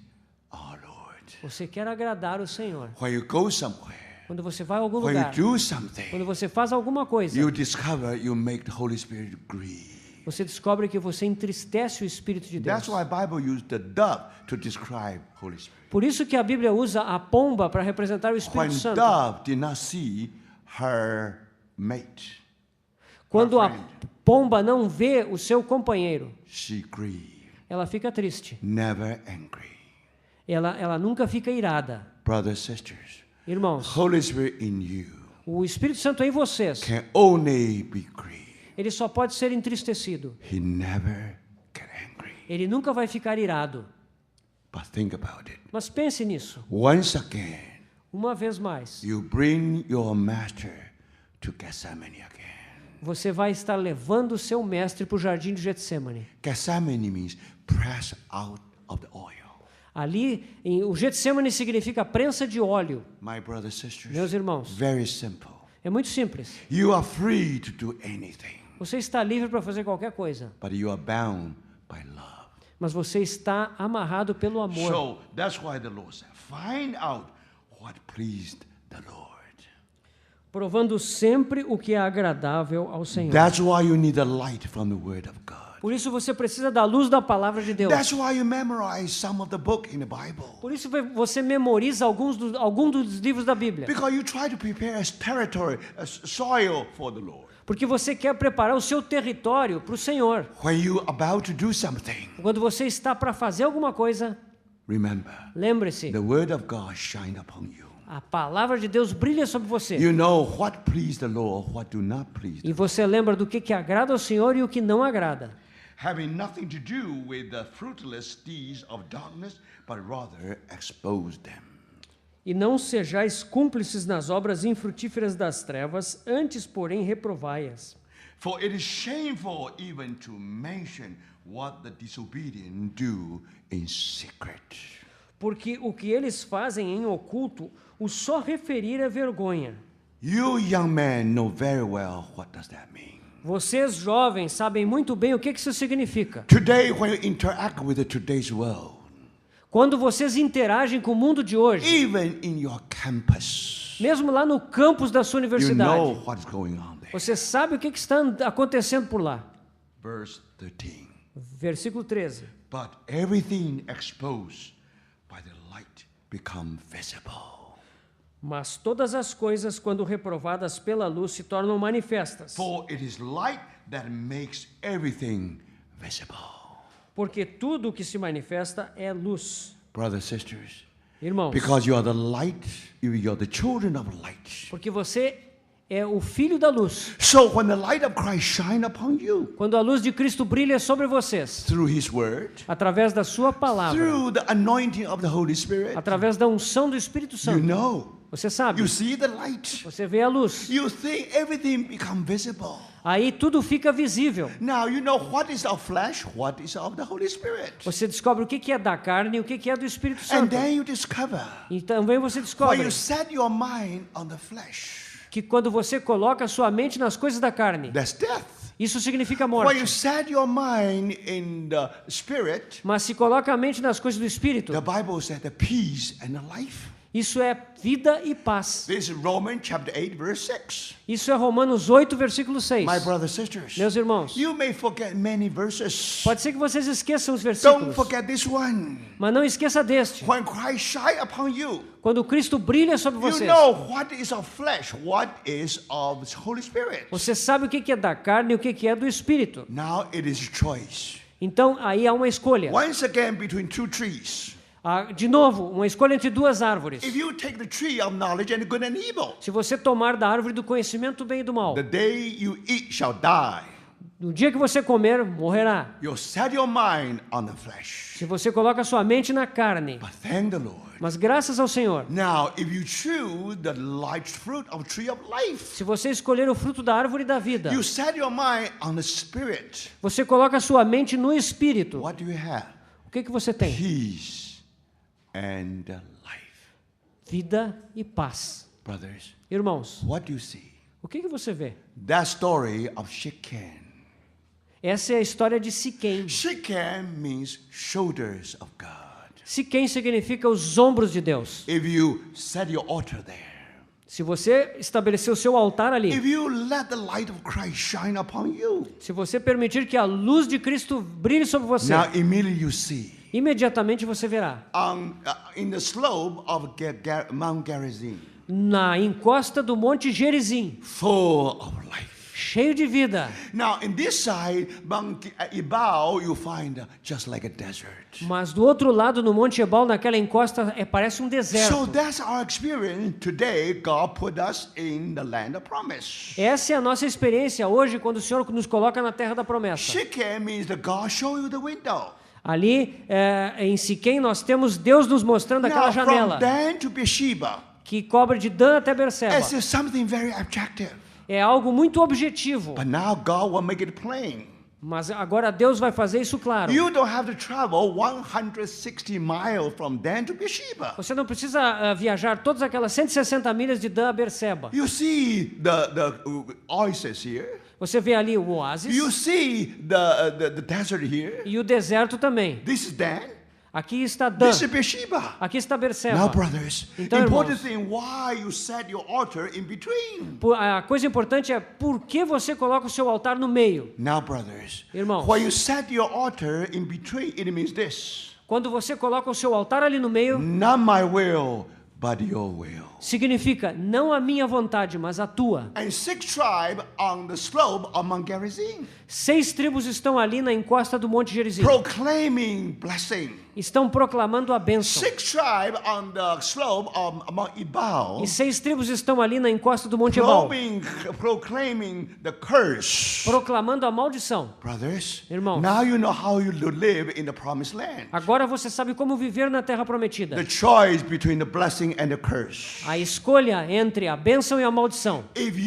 our Lord. você quer agradar o Senhor. When you go somewhere, Quando você vai a algum when you lugar, do quando something, você faz alguma coisa, you discover you make the Holy Spirit grieve. você descobre que você entristece o Espírito de Deus. That's why the Bible used the dove to describe Holy Spirit. Por isso que a Bíblia usa a pomba para representar o When Espírito Santo. dove did not see her mate, Quando a friend. pomba não vê o seu companheiro, she grieved, ela fica triste. never angry. Ela nunca fica irada. Brothers, sisters, Irmãos, Holy Spirit in you o Espírito Santo em vocês, can only be grieved. ele só pode ser entristecido. He never get angry. Ele nunca vai ficar irado. But think about it. Mas pense nisso. Once again, Uma vez mais, you bring your master to Gethsemane again. você vai estar levando o seu mestre para o jardim de Getsemane. Gethsemane means press out of the oil. Ali, o Getsemane significa prensa de óleo. My brothers and sisters, Meus irmãos, very simple. é muito simples. You are free to do anything, Você está livre para fazer qualquer coisa, but you are bound by love. mas você está amarrado pelo amor. So that's why the Lord said, find out what pleased the Lord. Provando sempre o que é agradável ao Senhor. That's why you need the light from the Word of God. Por isso você precisa da luz da palavra de Deus. That's why you memorize some of the book in the Bible. Por isso você memoriza alguns dos livros da Bíblia. Because you try to prepare a territory, a soil for the Lord. Porque você quer preparar o seu território para o Senhor. When you about to do something, Quando você está para fazer alguma coisa, remember, lembre-se, the Word of God shine upon you. a palavra de Deus brilha sobre você. You know what please the Lord, what do not please. E você lembra do que agrada ao Senhor e o que não agrada. Having nothing to do with the fruitless deeds of darkness, but rather expose them. E não sejais cúmplices nas obras infrutíferas das trevas, antes, porém, reprovai-as. For it is shameful even to mention what the disobedient do in secret. Porque o que eles fazem em oculto, o só referir é vergonha. You young men know very well what does that mean. Vocês, jovens, sabem muito bem o que isso significa. Today, when you interact with today's world, Quando vocês interagem com o mundo de hoje, even in your campus, mesmo lá no campus da sua you universidade, know what's going on there. você sabe o que está acontecendo por lá. Verse 13. Versículo 13. But everything exposed by the light become visible. Mas todas as coisas, quando reprovadas pela luz, se tornam manifestas. For it is light that makes everything visible. Porque tudo o que se manifesta é luz. Brothers, sisters, Irmãos, because you are the light, you are the children of light. porque você é o Filho da luz. So when the light of Christ shine upon you Quando a luz de Cristo brilha sobre vocês, through His Word, através da sua palavra, through the anointing of the Holy Spirit, através da unção do Espírito you Santo, know, você sabe, you see the light, você vê a luz. you think everything become visible. Aí tudo fica visível. Now you know what is of flesh, what is of the Holy Spirit. Você descobre o que é da carne e o que é do Espírito And Santo. then you discover E também você when descobre you set your mind on the flesh, que quando você coloca a sua mente nas coisas da carne, that's death. isso significa When you morte. set your mind in the Spirit, Mas se coloca a mente nas coisas do Espírito, the Bible said the peace and the life. isso é vida e paz. This is Romans chapter 8, verse 6. Isso é Romanos 8, versículo 6. My brothers and sisters, Meus irmãos, you may forget many verses. pode ser que vocês esqueçam os Don't versículos, forget this one. mas não esqueça deste. When Christ shine upon you, Quando Cristo brilha sobre you vocês, know what is of flesh, what is of the Holy Spirit. você sabe o que é da carne e o que é do Espírito. Now it is choice. Então aí há uma escolha. Once again, between two trees. De novo, uma escolha entre duas árvores. If you take the tree of knowledge and good and evil, Se você tomar da árvore do conhecimento do bem e do mal, the day you eat shall die. no dia que você comer, morrerá. You set your mind on the flesh. Se você coloca a sua mente na carne, But thank the Lord. mas graças ao Senhor, Now, if you choose the light fruit of tree of life, se você escolher o fruto da árvore da vida, you set your mind on the Spirit. você coloca a sua mente no Espírito, What do you have? o que você tem? Peace and life. Vida e paz. Brothers, Irmãos, what do you see? o que você vê? That story of Shechem. Essa é a história de Siquém. Shechem means shoulders of God. Siquém significa os ombros de Deus. If you set your altar there, Se você estabelecer o seu altar ali, if you let the light of Christ shine upon you, se você permitir que a luz de Cristo brilhe sobre você, now immediately you see imediatamente você verá in the slope of Mount Gerizim, na encosta do Monte Gerizim, full of life. cheio de vida. Now in this side, Mount Ebal, you find just like a desert. Mas do outro lado, no Monte Ebal, naquela encosta, parece um So deserto. that's our experience today. God put us in the land of promise. Essa é a nossa experiência hoje, quando o Senhor nos coloca na terra da promessa. Shechem means that God show you the window. Ali, em Siquém, nós temos Deus nos mostrando aquela Now from janela Dan to Beersheba, que cobre de Dan até Berseba. it's something very objective. É algo muito objetivo, But now God will make it plain. mas agora Deus vai fazer isso claro. You don't have to travel 160 miles from Dan to Beersheba. Você não precisa viajar todas aquelas 160 milhas de Dan a Berseba. You see the oasis here. Você vê ali o oásis You see the desert here. e o deserto também. This is Dan. Aqui está Dan, This is Beersheba. aqui está Now, Berseba. brothers, Então, important irmãos, thing why you set your altar in between. A coisa importante é por que você coloca o seu altar no meio. Now, brothers, Irmãos. when you set your altar in between, it means this: Quando você coloca o seu altar ali no meio, not my will, but your will. significa não a minha vontade, mas a tua. And 6 tribes on the slope of Mount Gerizim, 6 tribos estão ali na encosta do Monte Gerizim. proclaiming blessing. Estão proclamando a bênção. 6 tribes on the slope of Mount Ebal, E 6 tribos estão ali na encosta do Monte Ebal, proclaiming the curse. proclamando a maldição. Brothers, Irmãos. now you know how you live in the promised land. Agora você sabe como viver na terra prometida. The choice between the blessing and the curse. A escolha entre a bênção e a maldição. If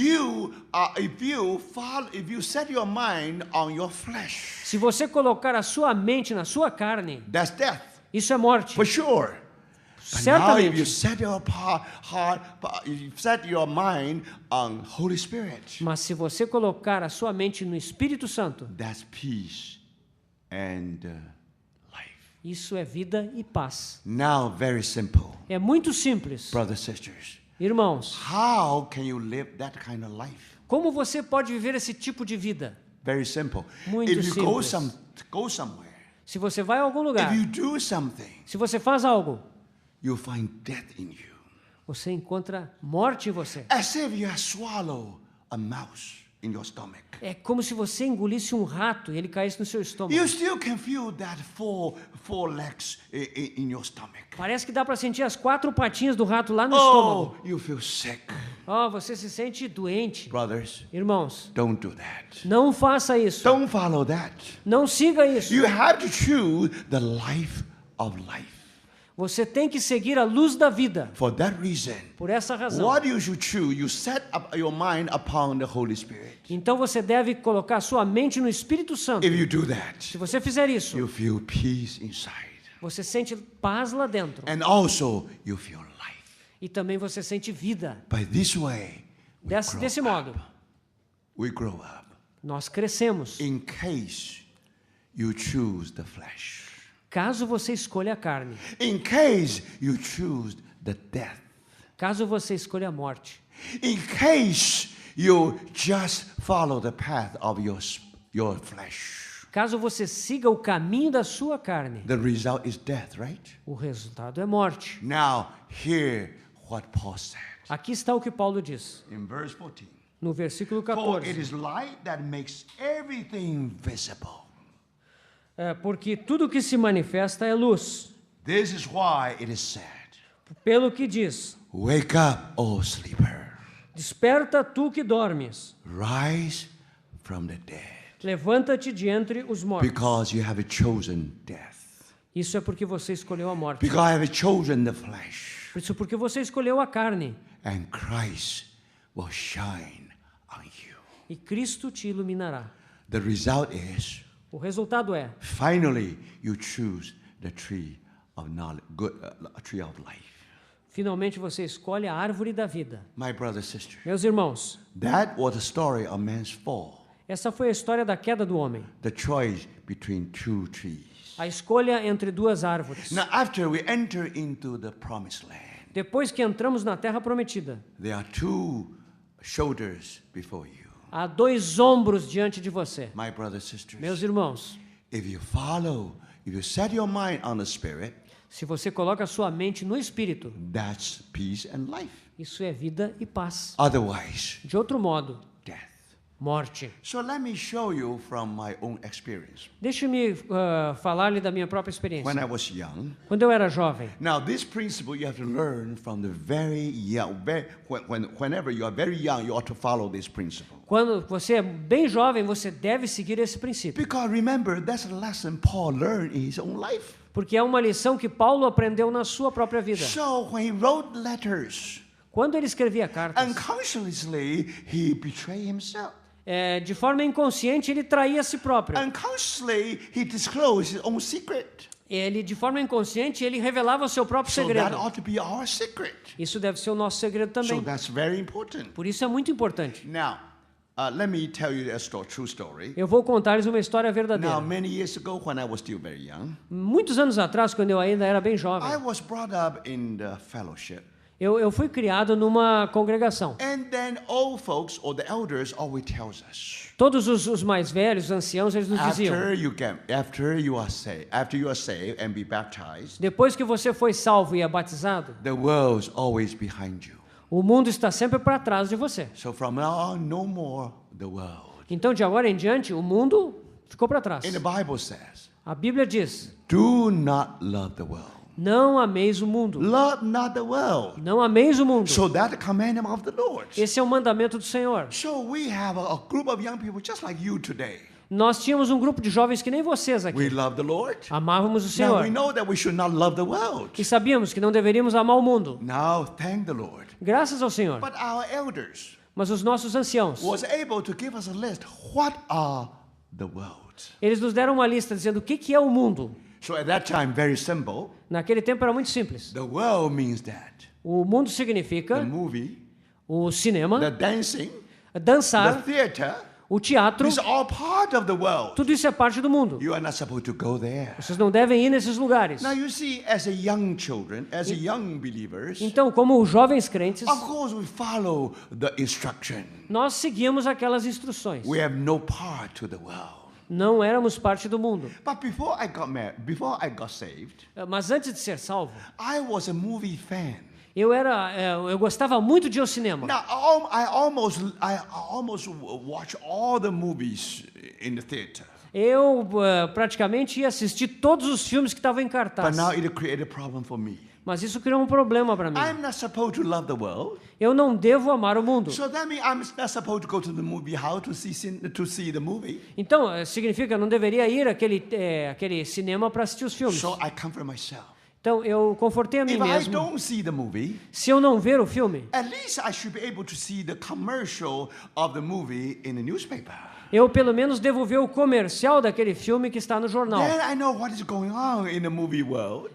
you set your mind on your flesh, Se você colocar a sua mente na sua carne, that's death isso é morte. for sure. But now, if you Certamente. set your you set your mind on Holy Spirit, Mas se você colocar a sua mente no Espírito Santo, that's peace and life. isso é vida e paz. Now, very simple, É muito simples. brothers and sisters. Irmãos, How can you live that kind of life? como você pode viver esse tipo de vida? Very simple. Muito If you simples. go somewhere, Se você vai a algum lugar, if you do something, se você faz algo, you'll find death in you. você encontra morte em você. As if you have swallowed a mouse in your stomach. É como se você engolisse um rato e ele caísse no seu estômago. You still can feel that four legs in your stomach. Parece que dá para sentir as 4 patinhas do rato lá no estômago. Oh, you feel sick. Oh, você se sente doente. Brothers, Irmãos, don't do that. não faça isso. Don't follow that. Não siga isso. You have to choose the life of life. Você tem que seguir a luz da vida. For that reason, Por essa razão. what you should choose, you set up your mind upon the Holy Spirit. Então você deve colocar sua mente no Espírito Santo. If you do that, Se você fizer isso, you feel peace inside. você sente paz lá dentro. And also, you feel life. E também você sente vida. By this way, Desse modo, we grow up. nós crescemos. In case you choose the flesh. Caso você escolha a carne. In case you choose the death. Caso você escolha a morte. In case you just follow the path of your flesh. Caso você siga o caminho da sua carne. The result is death, right? O resultado é morte. Now, hear what Paul said Aqui está o que Paulo diz. in verse 14. No versículo For it 14. is light that makes everything visible. Porque tudo que se manifesta é luz. This is why it is said, Pelo que diz, wake up, O sleeper. desperta tu que dormes. Rise from the dead. Levanta-te de entre os mortos. Because you have chosen death. Isso é porque você escolheu a morte. Because I have chosen the flesh. Isso porque você escolheu a carne. And Christ will shine on you. E Cristo te iluminará. The result is, O resultado é, finally, you choose the tree of knowledge, a tree of life. finalmente você escolhe a árvore da vida. My brother, sister, Meus irmãos, that was the story of man's fall. essa foi a história da queda do homem. The choice between two trees. A escolha entre duas árvores. Now, after we enter into the promised land, Depois que entramos na terra prometida, there are two shoulders before you. há dois ombros diante de você. My brothers, sisters, Meus irmãos, if you set your mind on the Spirit, se você coloca a sua mente no Espírito, that's peace and life. isso é vida e paz. Otherwise, De outro modo, death. morte. So let me show you from my own experience. Deixe-me falar-lhe da minha própria When experiência. I was young, Quando eu era jovem, now this principle you have to learn from the very young. Whenever you are very young, you ought to follow this principle. quando você é bem jovem, você deve seguir esse princípio. Because remember, that's a lesson Paul learned in his own life. Porque é uma lição que Paulo aprendeu na sua própria vida. So when he wrote letters, Quando ele escrevia cartas, unconsciously he betrayed himself. de forma inconsciente, ele traía a si próprio. Unconsciously he disclosed his own secret. De forma inconsciente, ele revelava o seu próprio So that segredo. ought to be our secret. Isso deve ser o nosso segredo So também. that's very important. Por isso é muito importante. Now, let me tell you a true story. Eu vou contar-lhes uma história Now, verdadeira. many years ago, when I was still very young, Muitos anos atrás, quando eu ainda era bem I jovem, was brought up in the fellowship. eu fui criado numa congregação. And then old folks or the elders always tells us, Todos os mais velhos, os anciãos, eles nos diziam: after you are saved and be baptized, depois que você foi salvo e é batizado, the world's always behind you. o mundo está sempre para trás de você. So from now on, no more the world. Então, de agora em diante, o mundo ficou para trás. And the Bible says, A Bíblia diz: do not love the world. não ameis o mundo. Love not the world. Não ameis o mundo. So that's the commandment of the Lord. Esse é o mandamento do Senhor. So we have a group of young people just like you today. Nós tínhamos um grupo de jovens que nem vocês We aqui. love the Lord. Amávamos o Now we Senhor. know that we should not love the world. E sabíamos que não deveríamos amar o mundo. Now thank the Lord. Graças ao Senhor. But our elders Mas os nossos anciãos, was able to give us a list. What are the world? eles nos deram uma lista dizendo o que é o mundo. So at that time, very simple. Naquele tempo era muito simples. The world means that O mundo the significa movie, o cinema, the dancing, the dançar, theater o teatro. is all part of the world. Tudo isso é parte do mundo. You are not supposed to go there. Vocês não devem ir nesses lugares. Now you see, as a young children, as a young believers, Então, como jovens crentes, of course we follow the instruction. nós seguimos aquelas instruções. We have no part to the world. Não éramos parte do mundo. But before I got married, before I got saved, Mas antes de ser salvo, I was a movie fan. eu gostava muito de ir ao cinema. Now I almost watch all the movies in the theater. Eu praticamente ia assistir todos os filmes que estavam em But cartaz. now it created a problem for me. Mas isso criou um problema para mim. I'm not supposed to love the world. Eu não devo amar o mundo. So that means I'm not supposed to go to the movie house to see the movie. Então, significa que eu não deveria ir àquele cinema para assistir os filmes. So I comfort myself. Então, eu confortei a mim If I mesmo. don't see the movie, Se eu não ver o filme, at least I should be able to see the commercial of the movie in the newspaper. eu pelo menos devo ver o comercial daquele filme que está no jornal. Then I know what is going on in the movie world.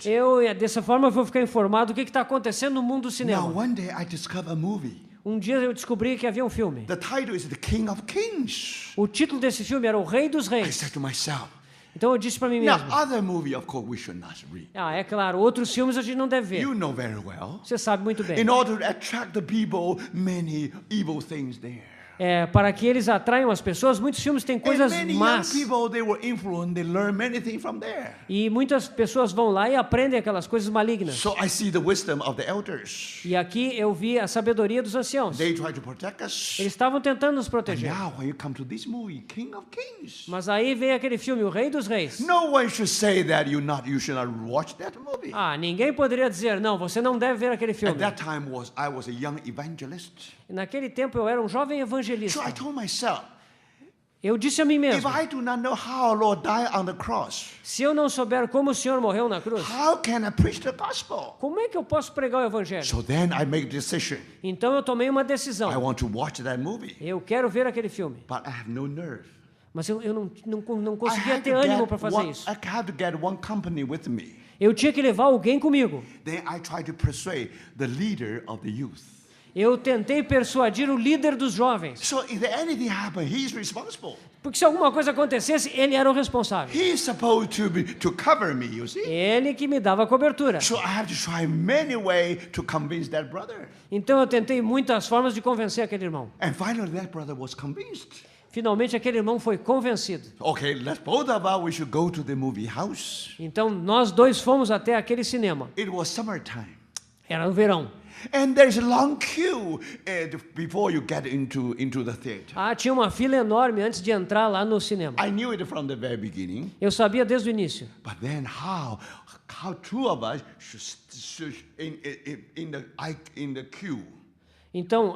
Dessa forma, eu vou ficar informado do que está acontecendo no mundo do Now, cinema. one day I discovered a movie. Um dia eu descobri que havia um filme. The title is The King of Kings. O título desse filme era O Rei dos I Reis. said to myself, Então eu disse para mim now mesmo. other movie, of course, we should not read. É claro, outros filmes a gente não deve ver. You know very well. Você sabe muito bem. In order to attract the people, many evil things there. Para que eles atraiam as pessoas, muitos filmes têm coisas And many más. young people, they were influenced, they learn many things from there. E muitas pessoas vão lá e aprendem aquelas coisas malignas. So I see the wisdom of the elders. E aqui eu vi a sabedoria dos anciãos. They try to protect us. Eles estavam tentando nos But proteger. now when you come to this movie, King of Kings, Mas aí vem aquele filme, O Rei dos Reis. no one should say that you should not watch that movie. Ninguém poderia dizer, não, você não deve ver aquele At filme. that time I was a young evangelist. Naquele tempo eu era um jovem So evangelista. I told myself, Eu disse a mim if mesmo, I do not know how our Lord died on the cross, se eu não souber como o Senhor morreu na cruz, how can I preach the gospel? como é que eu posso pregar o evangelho? So then I make a decision. Então eu tomei uma I decisão. want to watch that movie, Eu quero ver aquele filme. but I have no nerve. Mas eu não I conseguia had ter to ânimo get para fazer one- isso. I had to get one company with me. Eu tinha que levar alguém comigo. Then I tried to persuade the leader of the youth. Eu tentei persuadir o líder dos jovens. So if anything happened, he's responsible. Porque se alguma coisa acontecesse, ele era o responsável. He's supposed to cover me, you see? Ele que me dava a cobertura. So I have to try many ways to convince that brother. Então eu tentei muitas formas de convencer aquele irmão. And finally that brother was convinced. Finalmente aquele irmão foi convencido. Okay, let's both of us, we should go to the movie house. Então nós dois fomos até aquele cinema. It was summertime. Era no verão. And there's a long queue before you get into the theater. Tinha uma fila enorme antes de entrar lá no cinema. I knew it from the very beginning. Eu sabia desde o início. But then how two of us should in the queue. Então,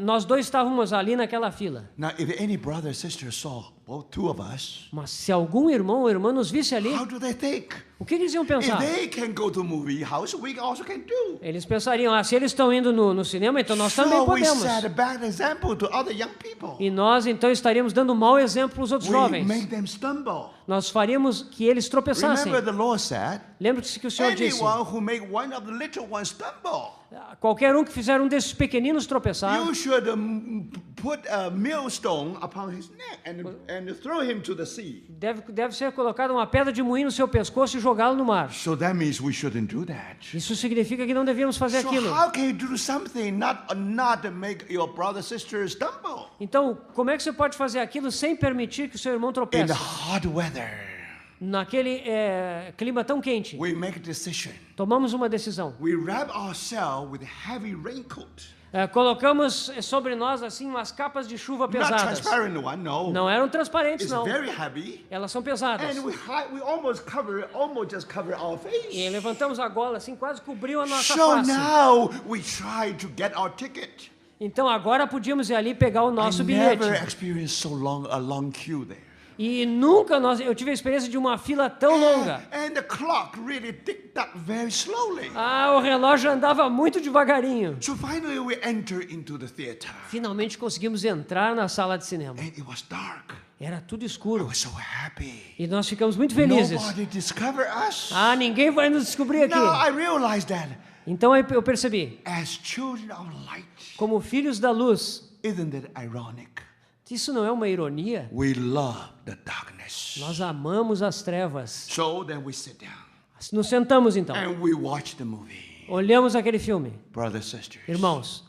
nós dois estávamos ali naquela fila. Now, if any brother or sister saw both two of us, Mas se algum irmão ou irmã nos visse ali, how do they think? o que eles iam If pensar? they can go to movie house, we also can do. Eles pensariam, se eles estão indo no cinema, então nós também So we podemos. set a bad example to other young people. E nós então estaríamos dando um mau exemplo para os outros We jovens. make them stumble. Nós faríamos que eles tropeçassem. Remember the Lord said, Lembre-se que o Senhor disse, anyone who make one of the little ones stumble, qualquer um que fizer um desses pequeninos tropeçar, you should put a millstone upon his neck and throw him to the sea. deve ser colocada uma pedra de moinho no seu pescoço e jogá-lo no mar. So that means we shouldn't do that. Isso significa que não devíamos fazer So aquilo. how can you do something not to make your brother sister stumble? Então, como é que você pode fazer aquilo sem permitir que o seu irmão In the tropece? hot weather, Naquele clima tão quente, we make a decision. tomamos uma decisão. We wrap ourselves with heavy raincoat. Colocamos sobre nós assim umas capas de chuva Not pesadas. transparent one, no. Não eram transparentes, It's não. very heavy. Elas são pesadas. And we almost just cover our E face. levantamos a gola assim, quase cobriu a nossa So face. now we try to get our ticket. Então agora podíamos ir ali pegar o nosso I bilhete. never experienced a long queue there. E nunca eu tive a experiência de uma fila tão longa. And the clock really ticked up very slowly. O relógio andava muito devagarinho. So finally we enter into the theater. Finalmente conseguimos entrar na sala de cinema. And it was dark. Era tudo I escuro. was so happy. E nós ficamos muito felizes. Nobody discovered us. Ninguém vai nos descobrir aqui. Now I realized that Então eu percebi, as children of light, como filhos da luz, isn't that ironic? isso não é uma ironia? We love the darkness. Nós amamos as trevas. So then we sit down Nos sentamos então. and we watch the movie. Olhamos aquele filme. Brothers, sisters, Irmãos,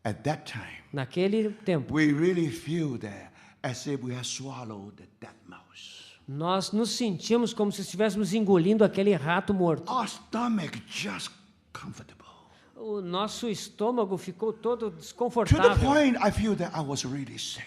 at that time, naquele tempo, we really feel that as if we have swallowed the dead mouse. nós nos sentimos como se estivéssemos engolindo aquele rato morto. Our stomach just comfortable. O nosso estômago ficou todo To the desconfortável. point I feel that I was really sick.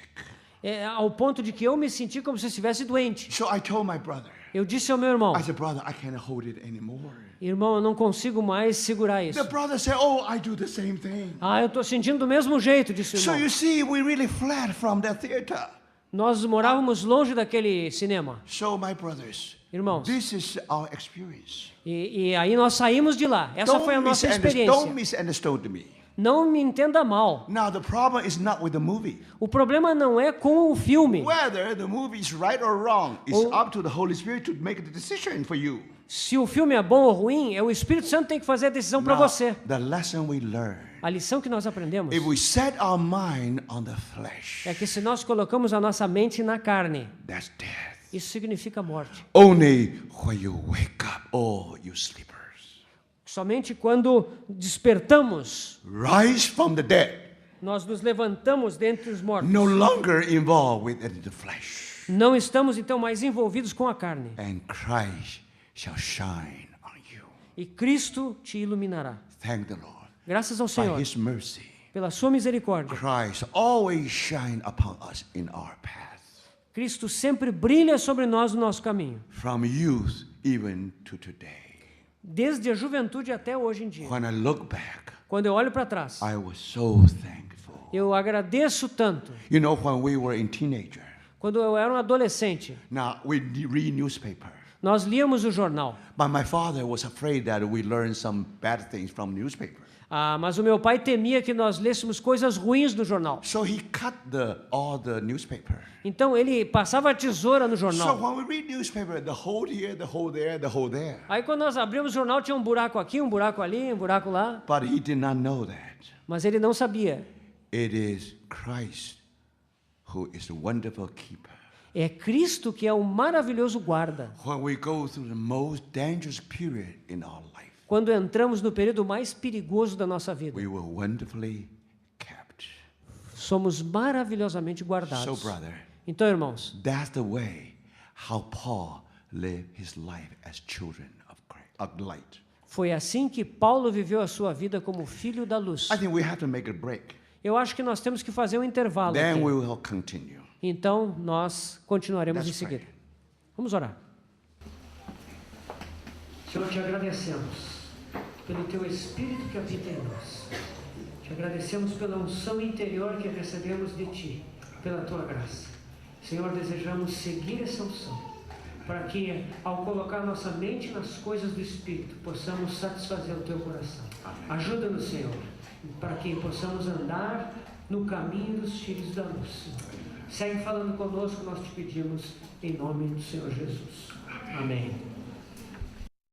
Ao ponto de que eu me senti como se estivesse doente. So I told my brother, Eu disse ao meu irmão, I said, brother, I can't hold it anymore. Irmão, eu não consigo mais segurar isso. The brother said, oh, I do the same thing. Eu estou sentindo do mesmo jeito, disse o So irmão. you see, we really fled from that theater. Nós morávamos longe daquele cinema. So my brothers, Irmãos, this is our experience. e aí nós saímos de lá. Essa foi a nossa experiência. Don't misunderstand me. Não me entenda mal. Now the problem is not with the movie. O problema não é com o filme. Whether the movie is right or wrong is up to the Holy Spirit to make the decision for you. Se o filme é bom ou ruim, o Espírito Santo tem que fazer a decisão para você. The lesson we learn. A lição que nós aprendemos If we set our mind on the flesh, é que se nós colocamos a nossa mente na carne, that's death. isso significa morte. Only when you wake up, oh, you sleepers. Somente quando despertamos, Rise from the dead. nós nos levantamos dentre os mortos. No longer involved with the flesh. Não estamos então mais envolvidos com a carne. And Christ shall shine on you. E Cristo te iluminará. Thank the Lord. Graças ao By Senhor, His mercy, pela sua misericórdia. Christ always shine upon us in our path. Cristo sempre brilha sobre nós no nosso caminho. From youth even to today. Desde a juventude até hoje em dia. When I look back, Quando eu olho para trás, I was so thankful. eu agradeço tanto. You know, when we were in teenager, Quando eu era um adolescente, now we read newspaper. nós líamos o jornal. But my father was afraid that we learn some bad things from newspaper. Mas o meu pai temia que nós lêssemos coisas ruins no jornal. So he cut all the newspaper. Então ele passava a tesoura no So jornal. when we read newspaper, the hole here, the hole there, the hole there. Aí quando nós abrimos o jornal tinha um buraco aqui, um buraco ali, um buraco lá. But he did not know that. Mas ele não sabia. It is Christ who is the wonderful keeper. É Cristo que é o maravilhoso guarda. When we go through the most dangerous period in our life, Quando entramos no período mais perigoso da nossa vida, we were wonderfully kept. somos maravilhosamente So, guardados. brother, Então, irmãos, that's the way how Paul lived his life as children of Christ, of light. foi assim que Paulo viveu a sua vida como filho da luz. I think we have to make a break. Eu acho que nós temos que fazer um intervalo Then aqui. we will continue. Então, nós continuaremos em Let's pray. seguida. Vamos orar. Senhor, te agradecemos pelo teu Espírito que habita em nós. Te agradecemos pela unção interior que recebemos de ti, pela tua graça. Senhor, desejamos seguir essa unção, para que, ao colocar nossa mente nas coisas do Espírito, possamos satisfazer o teu coração. Ajuda-nos, Senhor, para que possamos andar no caminho dos filhos da luz. Segue falando conosco, nós te pedimos, em nome do Senhor Jesus. Amém.